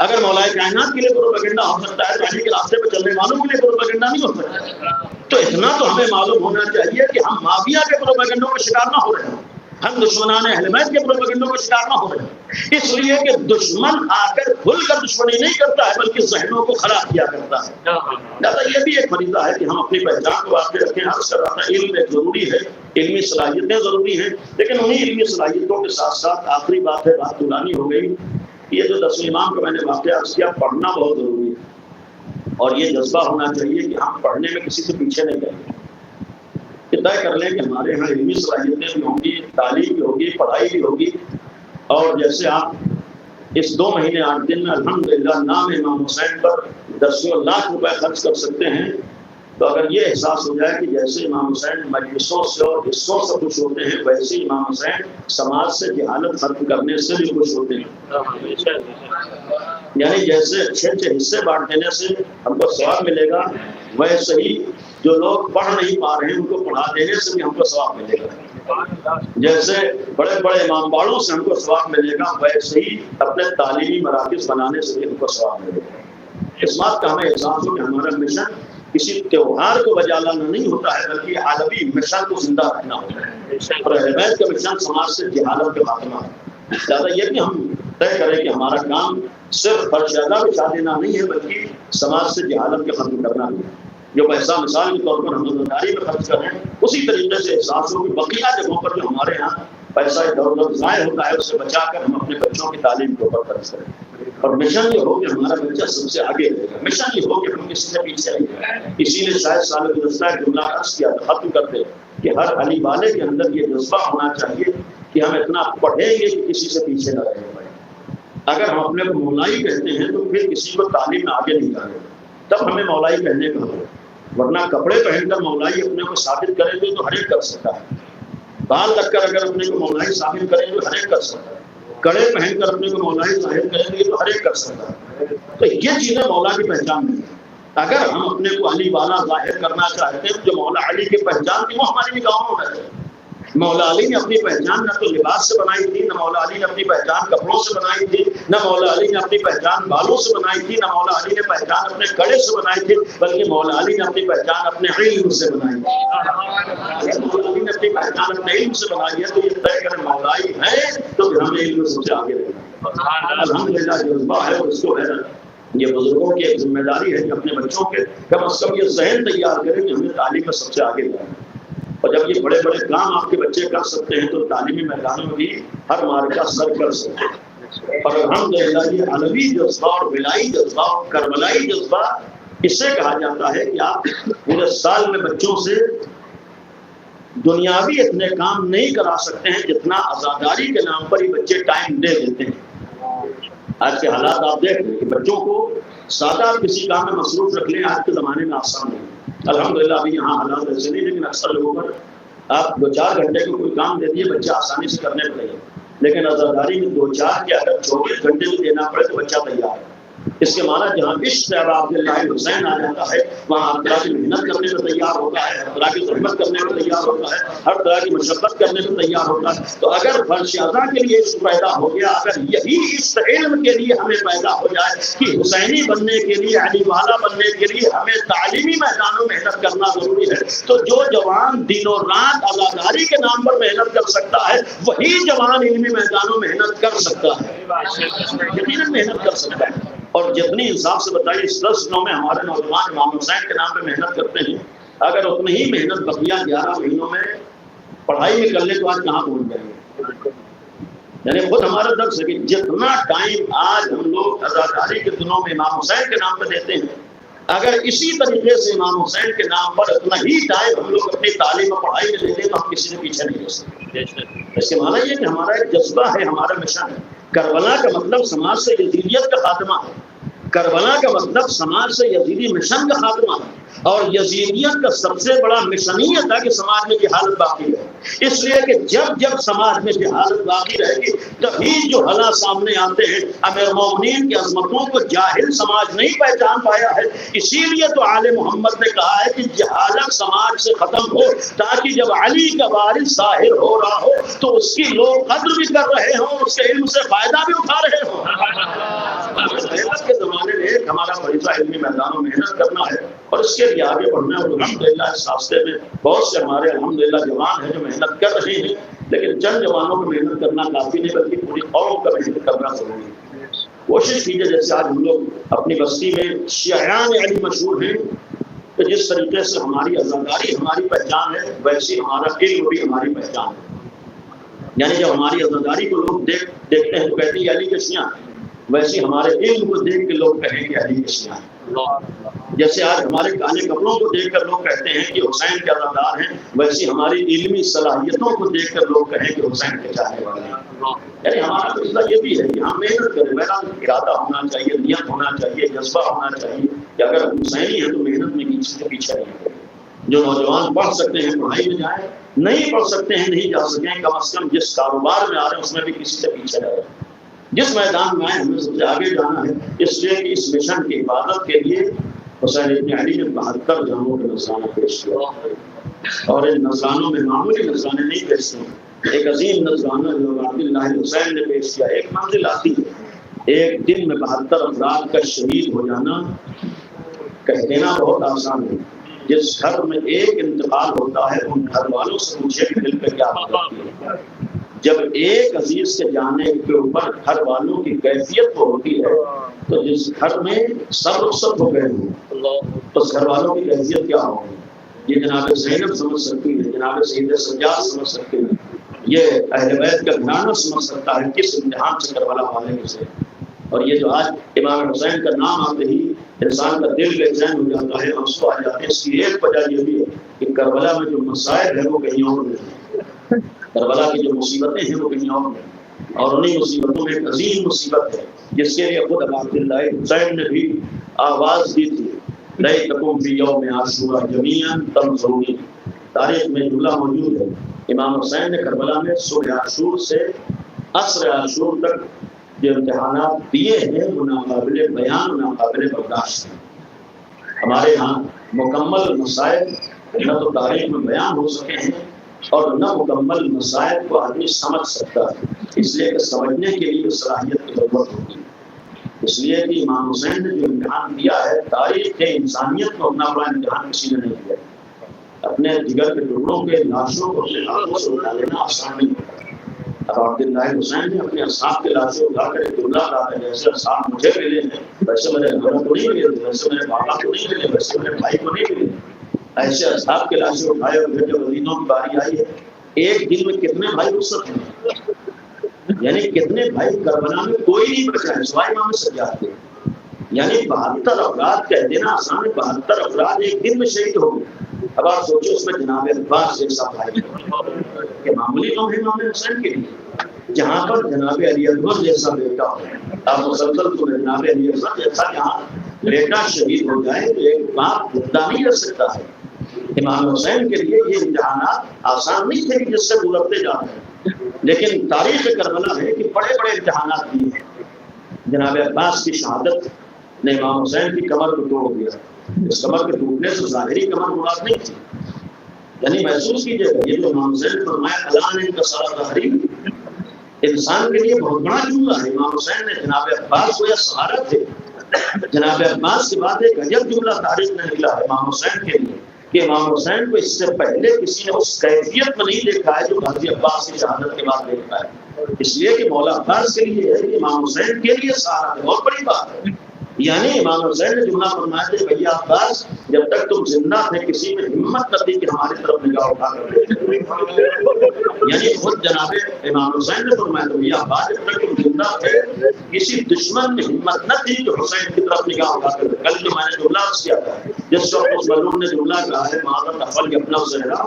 اگر مولائے کائنات کے لیے پروپیگنڈا ہو سکتا ہے تو علی کے راستے پہ چلنے والوں کے لیے پروپیگنڈا نہیں ہو سکتا. تو اتنا تو ہمیں معلوم ہونا چاہیے کہ ہم معاویہ کے پروپیگنڈوں کا شکار نہ ہو رہے ہیں, ہم دشمنان اہل بیت کے پروپیگنڈوں کا شکار نہ ہو رہے ہیں. اس لیے کہ دشمن آ کر کھل کر دشمنی نہیں کرتا ہے بلکہ ذہنوں کو خراب کیا کرتا ہے. لہٰذا یہ بھی ایک فریضہ ہے کہ ہم اپنی پہچان کو واقع رکھیں. عرض کر رہا تھا علم ایک ضروری ہے, علمی صلاحیتیں ضروری ہیں, لیکن انہی علمی صلاحیتوں کے ساتھ ساتھ آخری بات ہے, بات پرانی ہو گئی, یہ جو 10 امام کا میں نے واقعہ عرض کیا, پڑھنا بہت ضروری ہے اور یہ جذبہ ہونا چاہیے کہ ہم پڑھنے میں کسی سے پیچھے نہیں جائیں گے. طے کر لیں کہ ہمارے یہاں علمی صلاحیتیں بھی ہوں گی, تعلیم بھی ہوگی, پڑھائی بھی ہوگی, اور جیسے آپ اس 2 مہینے 8 دن میں الحمدللہ نام امام حسین پر 10 لاکھ روپے خرچ کر سکتے ہیں, تو اگر یہ احساس ہو جائے کہ جیسے امام حسین مجلسوں سے اور حصوں سے خوش ہوتے ہیں ویسے امام حسین سماج سے جہالت ختم کرنے سے بھی خوش ہوتے ہیں. یعنی جیسے اچھے حصے بانٹ دینے سے ہم کو ثواب ملے گا, ویسے ہی جو لوگ پڑھ نہیں پا رہے ہیں ان کو پڑھا دینے سے بھی ہم کو ثواب ملے گا. جیسے بڑے بڑے امام باڑوں سے ہم کو ثواب ملے گا, ویسے ہی اپنے تعلیمی مراکز بنانے سے بھی ہم کو ثواب ملے گا. اس بات کا ہمیں احساس ہو کہ ہمارا مشن کسی تہوار کو بجا لانا نہیں ہوتا ہے بلکہ عالمی مشن کو زندہ رکھنا ہوتا ہے. اور اہل بیت کا مشن سماج سے جہالت کا خاتمہ ہے. زیادہ یہ کہ ہم طے کریں کہ ہمارا کام صرف فرشادہ بچھا نہیں ہے بلکہ سماج سے جہالت کے ختم کرنا بھی ہے. جو پیسہ مثال کے طور پر ہم ذمہ میں خرچ کر رہے ہیں اسی طریقے سے احساس ہو کہ بقیہ جگہوں پر جو ہمارے یہاں پیسہ ادھر ادھر ضائع ہوتا ہے اسے بچا کر ہم اپنے بچوں کی تعلیم کے اوپر خرچ کریں. اور مشن یہ ہو کہ ہمارا بچہ سب سے آگے رہے گا, مشن یہ ہو کہ ہم کسی سے پیچھے رہیں گے. اسی لیے شاید سال گزشتہ ایک جملہ عرض کیا ختم کرتے کہ ہر علی والے کے اندر یہ جذبہ ہونا چاہیے کہ ہم اتنا پڑھیں گے کہ کسی سے پیچھے نہ رہیں. اگر ہم اپنے کو مولائی کہتے ہیں تو پھر کسی کو تعلیم میں آگے نہیں جانے تب ہمیں مولائی کہنے کا ہو، ورنہ کپڑے پہن کر مولائی اپنے کو ثابت کریں گے تو ہر ایک کر سکتا ہے، بال رکھ کر اگر اپنے کو مولائی ثابت کریں گے تو ہر ایک کر سکتا ہے، کڑے پہن کر اپنے کو مولائی ظاہر کریں گے تو ہر ایک کر سکتا ہے۔ تو یہ چیزیں مولا کی پہچان نہیں ہے۔ اگر ہم اپنے کو علی والا ظاہر کرنا چاہتے ہیں، جو مولا علی کی پہچان تھی وہ ہماری نگاہوں میں ہے۔ مولا علی نے اپنی پہچان نہ تو لباس سے بنائی تھی، نہ مولا علی نے اپنی پہچان کپڑوں سے بنائی تھی، نہ مولا علی نے اپنی پہچان بالوں سے بنائی تھی، نہ مولا علی نے پہچان اپنے کڑے سے بنائی تھی، بلکہ مولا علی نے اپنی پہچان اپنے علم سے بنائی تھی۔ مولا علی نے اپنی پہچان اپنے علم سے بنائی ہے، تو یہ طے کریں مولائی ہے تو پھر ہمیں علم سب سے آگے رہنا۔ الحمدللہ جذبہ ہے اور اس کو ہے یہ بزرگوں کی ایک ذمہ داری ہے کہ اپنے بچوں کے کم از کم یہ ذہن تیار کریں کہ ہمیں تعلیم میں سب سے آگے جانا ہے۔ اور جب یہ بڑے بڑے کام آپ کے بچے کر سکتے ہیں تو تعلیمی میدانوں میں بھی ہر معرکہ سر کر سکتے ہیں۔ اور الحمدللہ یہ علوی جذبہ اور ولائی جذبہ اور کربلائی جذبہ اس سے کہا جاتا ہے کہ آپ پورے سال میں بچوں سے دنیاوی اتنے کام نہیں کرا سکتے ہیں جتنا عزاداری کے نام پر یہ بچے ٹائم دے دیتے ہیں۔ آج کے حالات آپ دیکھ رہے ہیں کہ بچوں کو سادہ کسی کام میں مصروف رکھ لیں، آج کے زمانے میں آسان نہیں۔ الحمدللہ ابھی یہاں حالات ایسے نہیں، لیکن اکثر لوگوں پر آپ 2-4 گھنٹے کو کوئی کام دے دیے بچہ آسانی سے کرنے میں تیار، لیکن عزاداری میں 2-4 کے اگر 24 گھنٹے بھی دینا پڑے تو بچہ تیار ہے۔ اس کے معنی جہاں عشق عبداللہ حسین آ جاتا ہے وہاں ہر طرح کی محنت کرنے میں تیار ہوتا ہے، ہر طرح کی زحمت کرنے میں تیار ہوتا ہے، ہر طرح کی مشقت کرنے میں تیار ہوتا ہے۔ تو اگر فرش اعضا کے لیے عشق پیدا ہو گیا، اگر یہی عشق علم کے لیے ہمیں پیدا ہو جائے کہ حسینی بننے کے لیے، علی والا بننے کے لیے ہمیں تعلیمی میدانوں میں محنت کرنا ضروری ہے، تو جو جوان دن و رات عزاداری کے نام پر محنت کر سکتا ہے وہی جوان علمی میدانوں میں محنت کر سکتا ہے، یقیناً محنت کر سکتا ہے۔ اور جتنی انصاف سے بتائیے اس 10 دنوں میں ہمارے نوجوان امام حسین کے نام پہ محنت کرتے ہیں، اگر اتنی ہی محنت بقیہ 11 مہینوں میں پڑھائی میں کر لے تو آج کہاں پہنچ جائیں گے؟ یعنی خود ہمارا درس ہے کہ جتنا ٹائم آج ہم لوگ عزاداری کے دنوں میں امام حسین کے نام پہ دیتے ہیں، اگر اسی طریقے سے امام حسین کے نام پر اتنا ہی ٹائم ہم لوگ اپنی تعلیم اور پڑھائی میں دیتے ہیں تو ہم کسی سے پیچھے نہیں ہو سکتے۔ اس کے معنی یہ کہ ہمارا ایک جذبہ ہے، ہمارا مشن ہے۔ کربلا کا مطلب سماج سے یزیدیت کا خاتمہ ہے، کربلا کا مطلب سماج سے یزیدی مشن کا خاتمہ ہے، اور یزیدیت کا سب سے بڑا مشن ہی تھا کہ سماج میں جہالت باقی رہے۔ اس لیے کہ جب سماج میں جہالت باقی رہے گی تبھی جو حالات سامنے آتے ہیں۔ امیر المومنین کی عظمتوں کو جاہل سماج نہیں پہچان پایا ہے، اسی لیے تو آل محمد نے کہا ہے کہ جہالت سماج سے ختم ہو، تاکہ جب علی کا وارث ظاہر ہو رہا ہو تو اس کی لوگ قدر بھی کر رہے ہوں، اس کے علم سے فائدہ بھی اٹھا رہے ہوں۔ کے زمانے میں ایک ہمارا فریضہ علمی میدانوں میں محنت کرنا ہے اور اس کے لیے آگے بڑھنا ہے۔ الحمدللہ اس راستے میں بہت سے ہمارے الحمدللہ جوان ہیں جو محنت کر رہے ہیں، لیکن چند جوانوں کو محنت کرنا کافی نہیں بلکہ پوری قوم کا محنت کرنا ضروری ہے۔ کوشش کیجیے جیسے آج ہم لوگ اپنی بستی میں شیعان علی مشہور ہیں، تو جس طریقے سے ہماری عزاداری ہماری پہچان ہے ویسی ہمارا علم بھی ہماری پہچان ہے۔ یعنی جب ہماری عزاداری کو لوگ دیکھتے ہیں تو کہتے ہیں علی کے شیعہ، ویسے ہمارے علم کو دیکھ کے لوگ کہیں گے علی کے شیعہ۔ جیسے آج ہمارے کالے کپڑوں کو دیکھ کر لوگ کہتے ہیں کہ حسین کے عزادار ہیں، ویسے ہماری علمی صلاحیتوں کو دیکھ کر لوگ کہیں کہ حسین کے چاہنے والے ہیں۔ یعنی ہمارا فیصلہ یہ بھی ہے کہ ہم محنت کریں، میرا ارادہ ہونا چاہیے، نیت ہونا چاہیے، جذبہ ہونا چاہیے کہ اگر ہم حسینی ہیں تو محنت میں کسی سے پیچھے نہیں کریں۔ جو نوجوان پڑھ سکتے ہیں پڑھائی میں جائیں، نہیں پڑھ سکتے ہیں نہیں جا سکیں، کم از کم جس کاروبار میں آ رہے ہیں اس میں بھی کسی سے پیچھے نہ رہیں۔ جس میدان میں ہمیں سب سے آگے جانا ہے، اس لیے کہ اس مشن کی حفاظت کے لیے حسین ابن علی نے 72 جاموں کا نذرانہ پیش کیا، اور ان نذرانوں میں معمولی نذرانے نہیں پیش کیے، ایک عظیم نذرانہ جو عبداللہ حسین نے پیش کیا۔ ایک منزل آتی ہے، ایک دن میں 72 افراد کا شہید ہو جانا کہہ دینا بہت آسان ہے۔ جس گھر میں ایک انتقال ہوتا ہے ان گھر والوں سے پوچھے کہ دل پہ کیا ہوتی ہے۔ جب ایک عزیز کے جانے کے اوپر گھر والوں کی کیفیت تو ہوتی ہے، تو جس گھر میں سب رخصت ہو گئے ہوں تو گھر والوں کی کیفیت کیا ہوگی؟ یہ جناب زینب سمجھ سکتی ہے، جناب سید سجاد سمجھ سکتے ہیں، یہ اہل بیت کا گھرانہ سمجھ سکتا ہے کس امتحان سے کربلا والے سے۔ اور یہ جو آج امام حسین کا نام آتے ہی انسان کا دل بے چین ہو جاتا ہے، آنسو آ جاتے ہیں، اس کی ایک وجہ یہ بھی ہے کہ کربلا میں جو مسائل ہیں وہ کہیں اور نہیں، کربلا کی جو مصیبتیں ہیں وہ کہیں اور نہیں۔ اور انہیں مصیبتوں میں ایک عظیم مصیبت ہے جس کے لیے خود عبداللہ حسین نے بھی آواز دی تھی، لیتکم فی یوم عاشورا جمیعا تنظرون۔ تاریخ میں جملہ موجود ہے، امام حسین نے کربلا میں صبح عاشور سے عصر عاشور تک جو امتحانات دیے ہیں وہ ناقابل بیان، ناقابل برداشت ہیں۔ ہمارے ہاں مکمل مسائل نہ تو تاریخ میں بیان ہو سکے ہیں اور نہ مکمل مسائل کو آدمی سمجھ سکتا ہے، اس لیے کہ سمجھنے کے لیے صلاحیت کی ضرورت ہوتی ہے۔ اس لیے کہ امام حسین نے جو امتحان دیا ہے، تاریخ کے انسانیت کو اپنا بڑا امتحان کسی نے نہیں دیا۔ اپنے جگر کے ٹکڑوں کے لاشوں کو اپنے ہاتھوں سے اٹھا لینا آسان نہیں ہوتا۔ اب عبداللہ حسین نے اپنے اصحاب کے لاشیں اٹھا کر ایک جملہ کہا کہ جیسے اصحاب مجھے ملے ہیں ویسے میرے گھروں کو نہیں ملے تھے، ویسے میرے بابا کو نہیں ملے، ویسے میرے بھائی کو نہیں ملے۔ ایسے اصحاب کے لاشیں اٹھائے اور پھر جب ولیدوں کی باری آئی ہے، ایک دن میں کتنے بھائی رخصت ہیں، یعنی کتنے بھائی کربلا میں کوئی نہیں بچا ہے سوائے امام سجاد کے، یعنی 72 افراد کہہ دینا آسان ہے، 72 افراد ایک دن میں شہید ہو گئے۔ اب آپ سوچو اس میں جناب عباس جیسا بھائی کہ معمولی کام ہے امام حسین کے لیے، جہاں پر جناب علی اکبر جیسا بیٹا ہو، آپ مسلسل تو جناب علی اکبر جیسا یہاں بیٹا شہید ہو جائے تو ایک باپ زندہ نہیں رہ سکتا ہے۔ امام حسین کے لیے یہ امتحانات آسان نہیں تھے کہ جس سے گزرتے جاتے ہیں، لیکن تاریخ کربلا ہے کہ بڑے بڑے امتحانات دیے ہیں۔ جناب عباس کی شہادت نے امام حسین کی کمر کو توڑ دیا۔ اس کمر کے ٹوٹنے سے ظاہری کمر مراد نہیں تھی، یعنی محسوس کیجیے گا یہ جو امام حسین نے فرمایا الان انکسر ظہری، انسان کے لیے بہت بڑا جملہ ہے۔ امام حسین نے جناب عباس کو یا سہارا تھے، جناب عباس کے بعد ایک عجب جملہ تاریخ میں نکلا ہے امام حسین کے لیے کہ امام حسین کو اس سے پہلے کسی نے اس کیفیت میں نہیں دیکھا ہے جو غازی عباس کی شہادت کے بعد دیکھا ہے۔ اس لیے کہ مولا عباس کے لیے ہے کہ امام حسین کے لیے سہارا ہے، بہت بڑی بات ہے۔ یعنی امام حسین نے جملہ فرمایا تھا بھیا عباس جب تک تم زندہ تھے کسی میں ہمت نہ تھی کہ ہماری طرف نگاہ اٹھا کر دیکھے، یعنی خود جناب امام حسین نے فرمایا تھا بھیا عباس جب تک تم زندہ تھے کسی دشمن میں ہمت نہ تھی کہ حسین کی طرف نگاہ اٹھا کر دیکھے۔ کل جو میں نے جملہ کیا تھا جس وقت اس مظلوم نے جملہ کہا ہے معذرت افل اپنا زہرا،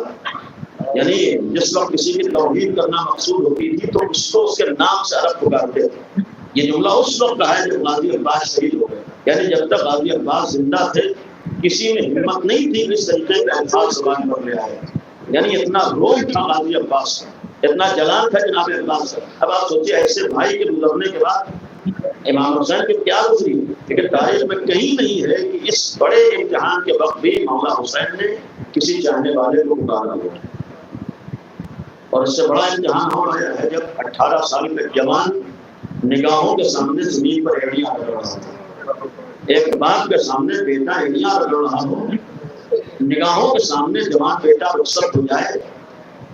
یعنی جس وقت کسی کی توحید کرنا مقصود ہوتی تھی تو اس کو اس کے نام سے عرب پکارتے تھے۔ یہ جملہ اس وقت کہا ہے جب غازی عباس شہید ہو گئے، یعنی جب تک غازی عباس زندہ تھے کسی میں ہمت نہیں تھی اس طریقے کے الفاظ زبان پر لے آئے، یعنی اتنا روح تھا غازی عباس کا، اتنا جلال تھا جناب عباس کا۔ اب آپ سوچیے ایسے بھائی کے گزرنے کے بعد امام حسین کی کیا گزری، لیکن تاریخ میں کہیں نہیں ہے کہ اس بڑے امتحان کے وقت بھی مولا حسین نے کسی چاہنے والے کو پکارا ہوا۔ اور اس سے بڑا امتحان ہو رہا ہے جب 18 سال کا جوان نگاہوں کے سامنے زمین پر ایڑیاں رگڑ رہا ہو، ایک باپ کے سامنے بیٹا ایڑیاں رگڑ رہا ہو، نگاہوں کے سامنے جوان بیٹا رخصت ہو جائے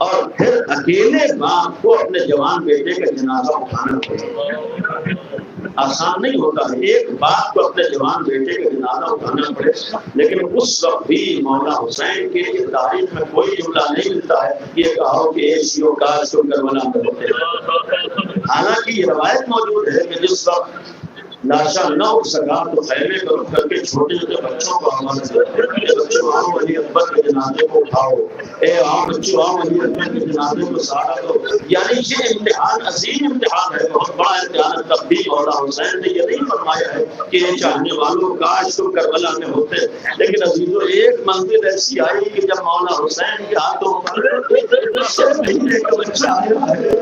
اور پھر اکیلے باپ کو اپنے جوان بیٹے کا جنازہ اٹھانا پڑے، آسان نہیں ہوتا ہے ایک باپ کو اپنے جوان بیٹے کا جنازہ اٹھانا پڑے۔ لیکن اس وقت بھی مولا حسین کے یہ تاریخ میں کوئی جملہ نہیں ملتا ہے یہ کہو کہ ایشیو کاش کو کربلا میں ہوتے۔ حالانکہ یہ روایت موجود ہے کہ جس وقت لاشا نہ اٹھ سکا تو خیمے کو رکھ کر کے چھوٹے چھوٹے بچوں کو آواز دیتے ہیں، بچوں آؤ علی اکبر کے جنازے کو اٹھاؤ، اے آؤ بچوں آؤ علی اکبر کے جنازے کو سہارا دو۔ یعنی یہ امتحان عظیم امتحان ہے، بہت بڑا امتحان ہے۔ تب بھی مولا حسین نے یہ نہیں فرمایا ہے کہ یہ چاہنے والوں کاش تم کربلا میں ہوتے، لیکن عزیزو ایک منزل ایسی آئی کہ جب مولا حسین کے ہاتھوں پر 6 مہینے کا بچہ آیا ہے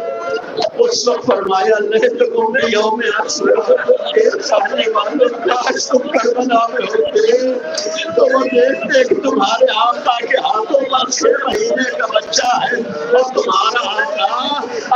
اس وقت فرمایا لیتکم فی یوم عاشورا، چاہنے والوں کاش تم کربلا میں ہوتے تو وہ دیکھتے کہ تمہارے آقا کے ہاتھوں پر 6 مہینے کا بچہ ہے اور تمہارا آقا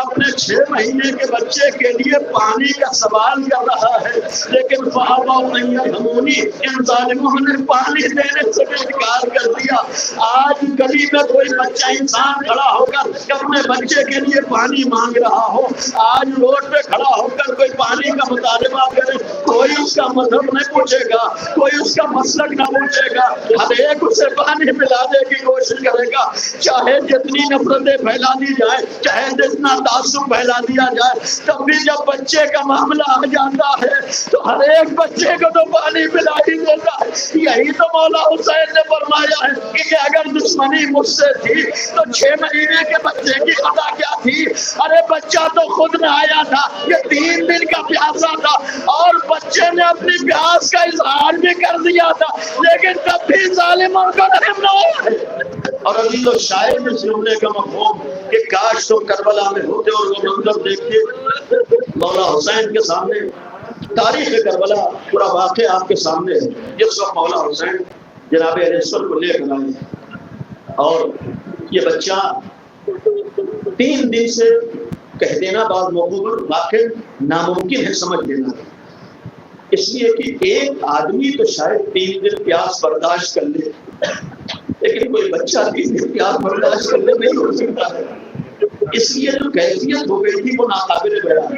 اپنے 6 مہینے کے بچے کے لیے پانی کا سوال کر رہا ہے، لیکن فابوا ان یرحمونی، ان ظالموں نے پانی دینے سے انکار کر دیا۔ آج گلی میں کوئی بچہ انسان کھڑا ہو کر اپنے بچے کے لیے پانی مانگ رہا ہو، آج روڈ پہ کھڑا ہو کر کوئی پانی کا مطالبہ کرے، کوئی اس کا مذہب نہیں پوچھے گا، کوئی اس کا مسلک نہ پوچھے گا، ہر ایک اسے پانی پلانے کی کوشش کرے گا، چاہے جتنی نفرتیں پھیلا دی جائے، چاہے جتنا تعصب پھیلا دیا جائے، تب بھی جب بچے کا معاملہ آ جاتا ہے تو ہر ایک بچے کو تو پانی پلا ہی دیتا ہے۔ یہی تو مولا حسین نے فرمایا ہے کہ اگر دشمنی مجھ سے تھی تو 6 مہینے کے بچے کی خطا کیا تھی؟ ارے بچہ تو خود نہ آیا تھا، یہ 3 دن کا پیاسا تھا اور بچے نے اپنی پیاس کا اظہار بھی کر دیا تھا، لیکن تب بھی ظالموں کو رحم نہ آیا۔ اور ابھی تو شاعر نے سننے کا مفہوم کہ کاش تم کربلا میں ہوتے اور وہ منظر دیکھتے۔ مولا حسین کے سامنے تاریخ کربلا پورا واقعہ آپ کے سامنے ہے۔ جس وقت مولا حسین جناب علیہ السلام کو لے کر آئے اور یہ بچہ 3 دن سے کہہ دینا بعض موقعوں پر واقع ناممکن ہے سمجھ دینا، اس لیے کہ ایک آدمی تو شاید 3 دن پیاس برداشت کر لے، لیکن کوئی بچہ 3 دن پیاس برداشت کرنے نہیں ہو سکتا ہے، اس لیے جو کیفیت ہو گئی تھی وہ ناقابل بیان۔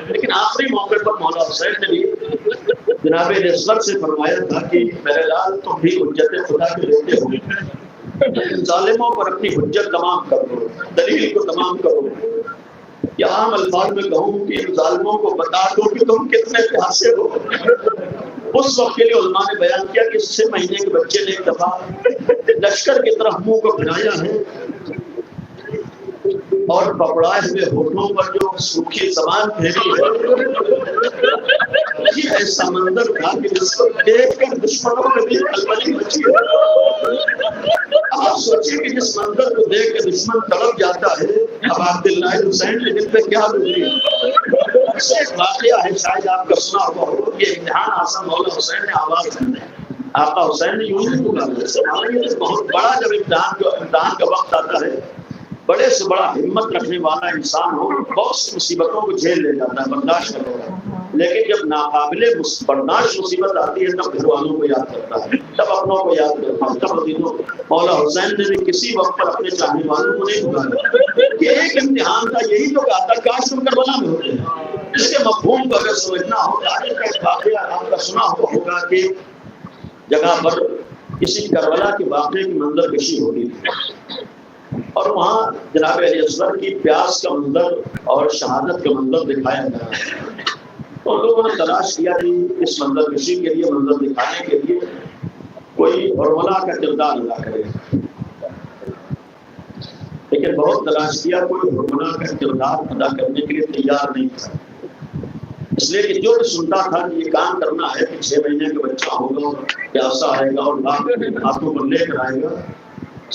لیکن آخری موقع پر مولا حسین نے بھی جناب علیہ سے فرمایا تھا کہ میرے لال تم بھی حجت خدا کے لیتے ہو، ظالموں پر اپنی حجت تمام کرو، دلیل کو تمام کرو۔ یا عام الفاظ میں کہوں کہ ظالموں کو بتا دو کہ تم کتنے پیاسے ہو۔ اس وقت کے لیے علماء نے بیان کیا کہ 6 مہینے کے بچے نے ایک دفعہ لشکر کی طرف منہ کو پھرایا ہے اور پکڑائے ہوئے ہونٹوں پر جو سوکھی زبان پھیری ہے، یہ ایسا منظر تھا کہ جس کو دیکھ کر دشمنوں میں بھی کلبلی مچی ہے۔ آپ سوچیں کہ جس منظر کو دیکھ کے دشمن تڑپ جاتا ہے، اب عبداللہ حسین کے دل پہ کیا گزری۔ ایک واقعہ ہے شاید آپ کا سنا ہوا ہو، یہ امتحان آسان مولا حسین نے آواز دی، آقا حسین نے یوں ہی بولا۔ یہ بہت بڑا جب امتحان کا وقت آتا ہے، بڑے سے بڑا ہمت رکھنے والا انسان ہو بہت سی مصیبتوں کو جھیل لے جاتا ہے، برداشت کر لیتا ہے، لیکن جب ناقابل برداشت مصیبت آتی ہے تب گھر والوں کو یاد کرتا ہے، تب اپنوں کو یاد کرتا ہے، تب عزیزوں مولا حسین نے بھی کسی وقت پر اپنے چاہنے والوں کو نہیں بھلایا۔ یہ ایک امتحان تھا، یہی تو کہا تھا کاش تم کربلا میں ہوتے ہیں۔ اس کے مفہوم کو اگر سمجھنا ہو تو آج کا ایک واقعہ آپ کا سنا ہوا ہوگا کہ جگہ پر کسی کربلا کے واقعے کی منظر کشی ہو رہی تھی اور وہاں جناب علیہ السلام کی پیاس کا منظر اور شہادت کا منظر دکھایا گیا۔ تو لوگوں نے تلاش کیا کہ اس منظر کشی کے لیے، منظر دکھانے کے لیے کوئی حرملا کا کردار ادا کرے، لیکن بہت تلاش کیا، کوئی حرملا کا کردار ادا کرنے کے لیے تیار نہیں تھا، اس لیے کہ جو بھی سنتا تھا کہ یہ کام کرنا ہے کہ 6 مہینے کا بچہ ہوگا، پیاسا آئے گا اور ہاتھوں پر لے کر آئے گا،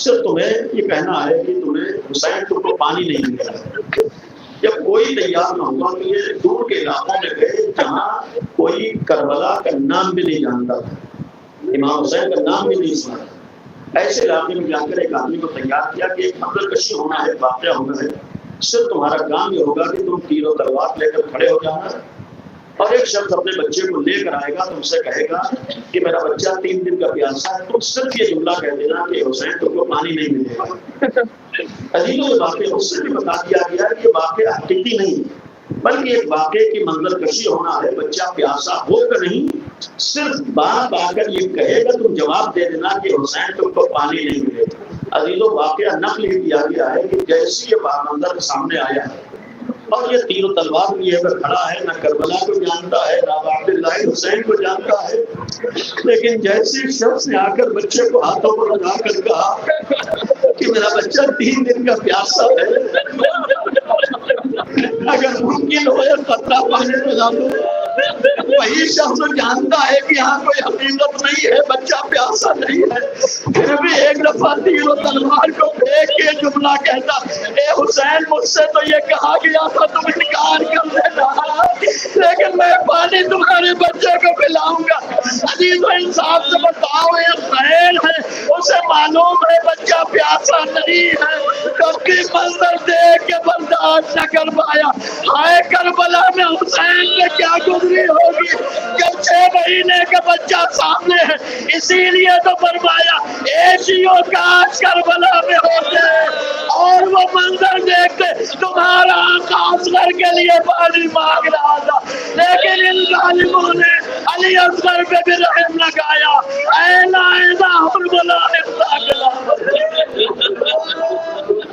صرف تمہیں یہ کہنا ہے کہ تمہیں حسین تم کو پانی نہیں ملے گا۔ جب کوئی تیار نہ ہوا تو یہ دور کے علاقوں میں گئے جہاں کوئی کربلا کا نام بھی نہیں جانتا تھا، امام حسین کا نام بھی نہیں سنا، ایسے علاقے میں جا کر ایک آدمی کو تیار کیا کہ ایک منظر کشی ہونا ہے، واقعہ ہونا ہے، صرف تمہارا کام یہ ہوگا کہ تم تیر و تلوار لے کر کھڑے ہو جانا اور ایک شخص اپنے بچے کو لے کر آئے گا، تم سے کہے گا کہ میرا بچہ 3 دن کا پیاسا ہے، تم صرف یہ جملہ کہہ دینا کہ حسین تم کو پانی نہیں ملے گا۔ عزیزوں یہ واقعہ اس سے بھی بتا دیا گیا کہ یہ واقعہ حقیقی نہیں بلکہ ایک واقعے کی منظر کشی ہونا ہے، بچہ پیاسا ہو کر نہیں، صرف باپ آ کر یہ کہے گا تم جواب دے دینا کہ حسین تم کو پانی نہیں ملے گا۔ عزیزوں واقعہ نقل ہی کیا گیا ہے کہ جیسی یہ منظر سامنے آیا ہے اور یہ تیر و تلوار لیے ہوئے کھڑا ہے، نہ کربلا کو جانتا ہے نہ عبداللہ حسین کو جانتا ہے، لیکن جیسے شخص نے آ کر بچے کو ہاتھوں پر لگا کر کہا کہ میرا بچہ 3 دن کا پیاسا ہے، اگر ممکن ہو یا قطرہ پانی پلا دو، وہی شخص جانتا ہے کہ یہاں کوئی حقیقت نہیں ہے، بچہ پیاسا نہیں ہے، پھر بھی ایک دفعہ تیر و تلوار کو دیکھ کے جملہ کہتا، اے حسین مجھ سے تو یہ کہا گیا تھا تم انکار کر دینا، لیکن میں پانی تمہارے بچے کو پلاؤں گا۔ عزیز و انصاف سے بتاؤ، یہ خیر ہے، اسے معلوم ہے بچہ پیاسا نہیں ہے، کب کی منظر دیکھ کے برداشت نہ کر پایا۔ ہائے کربلا میں حسین نے کیا گزری ہوگی جب 6 مہینے کا بچہ سامنے ہے، اسی لیے تو فرمایا ایشیوں کاش کربلا میں ہوتے اور وہ منظر دیکھتے، تمہارا آقا اصغر کے لیے پانی مانگ رہا تھا، لیکن ان ظالموں نے اصغر پہ بھی رحم لگایا، اے لا الہ الا اللہ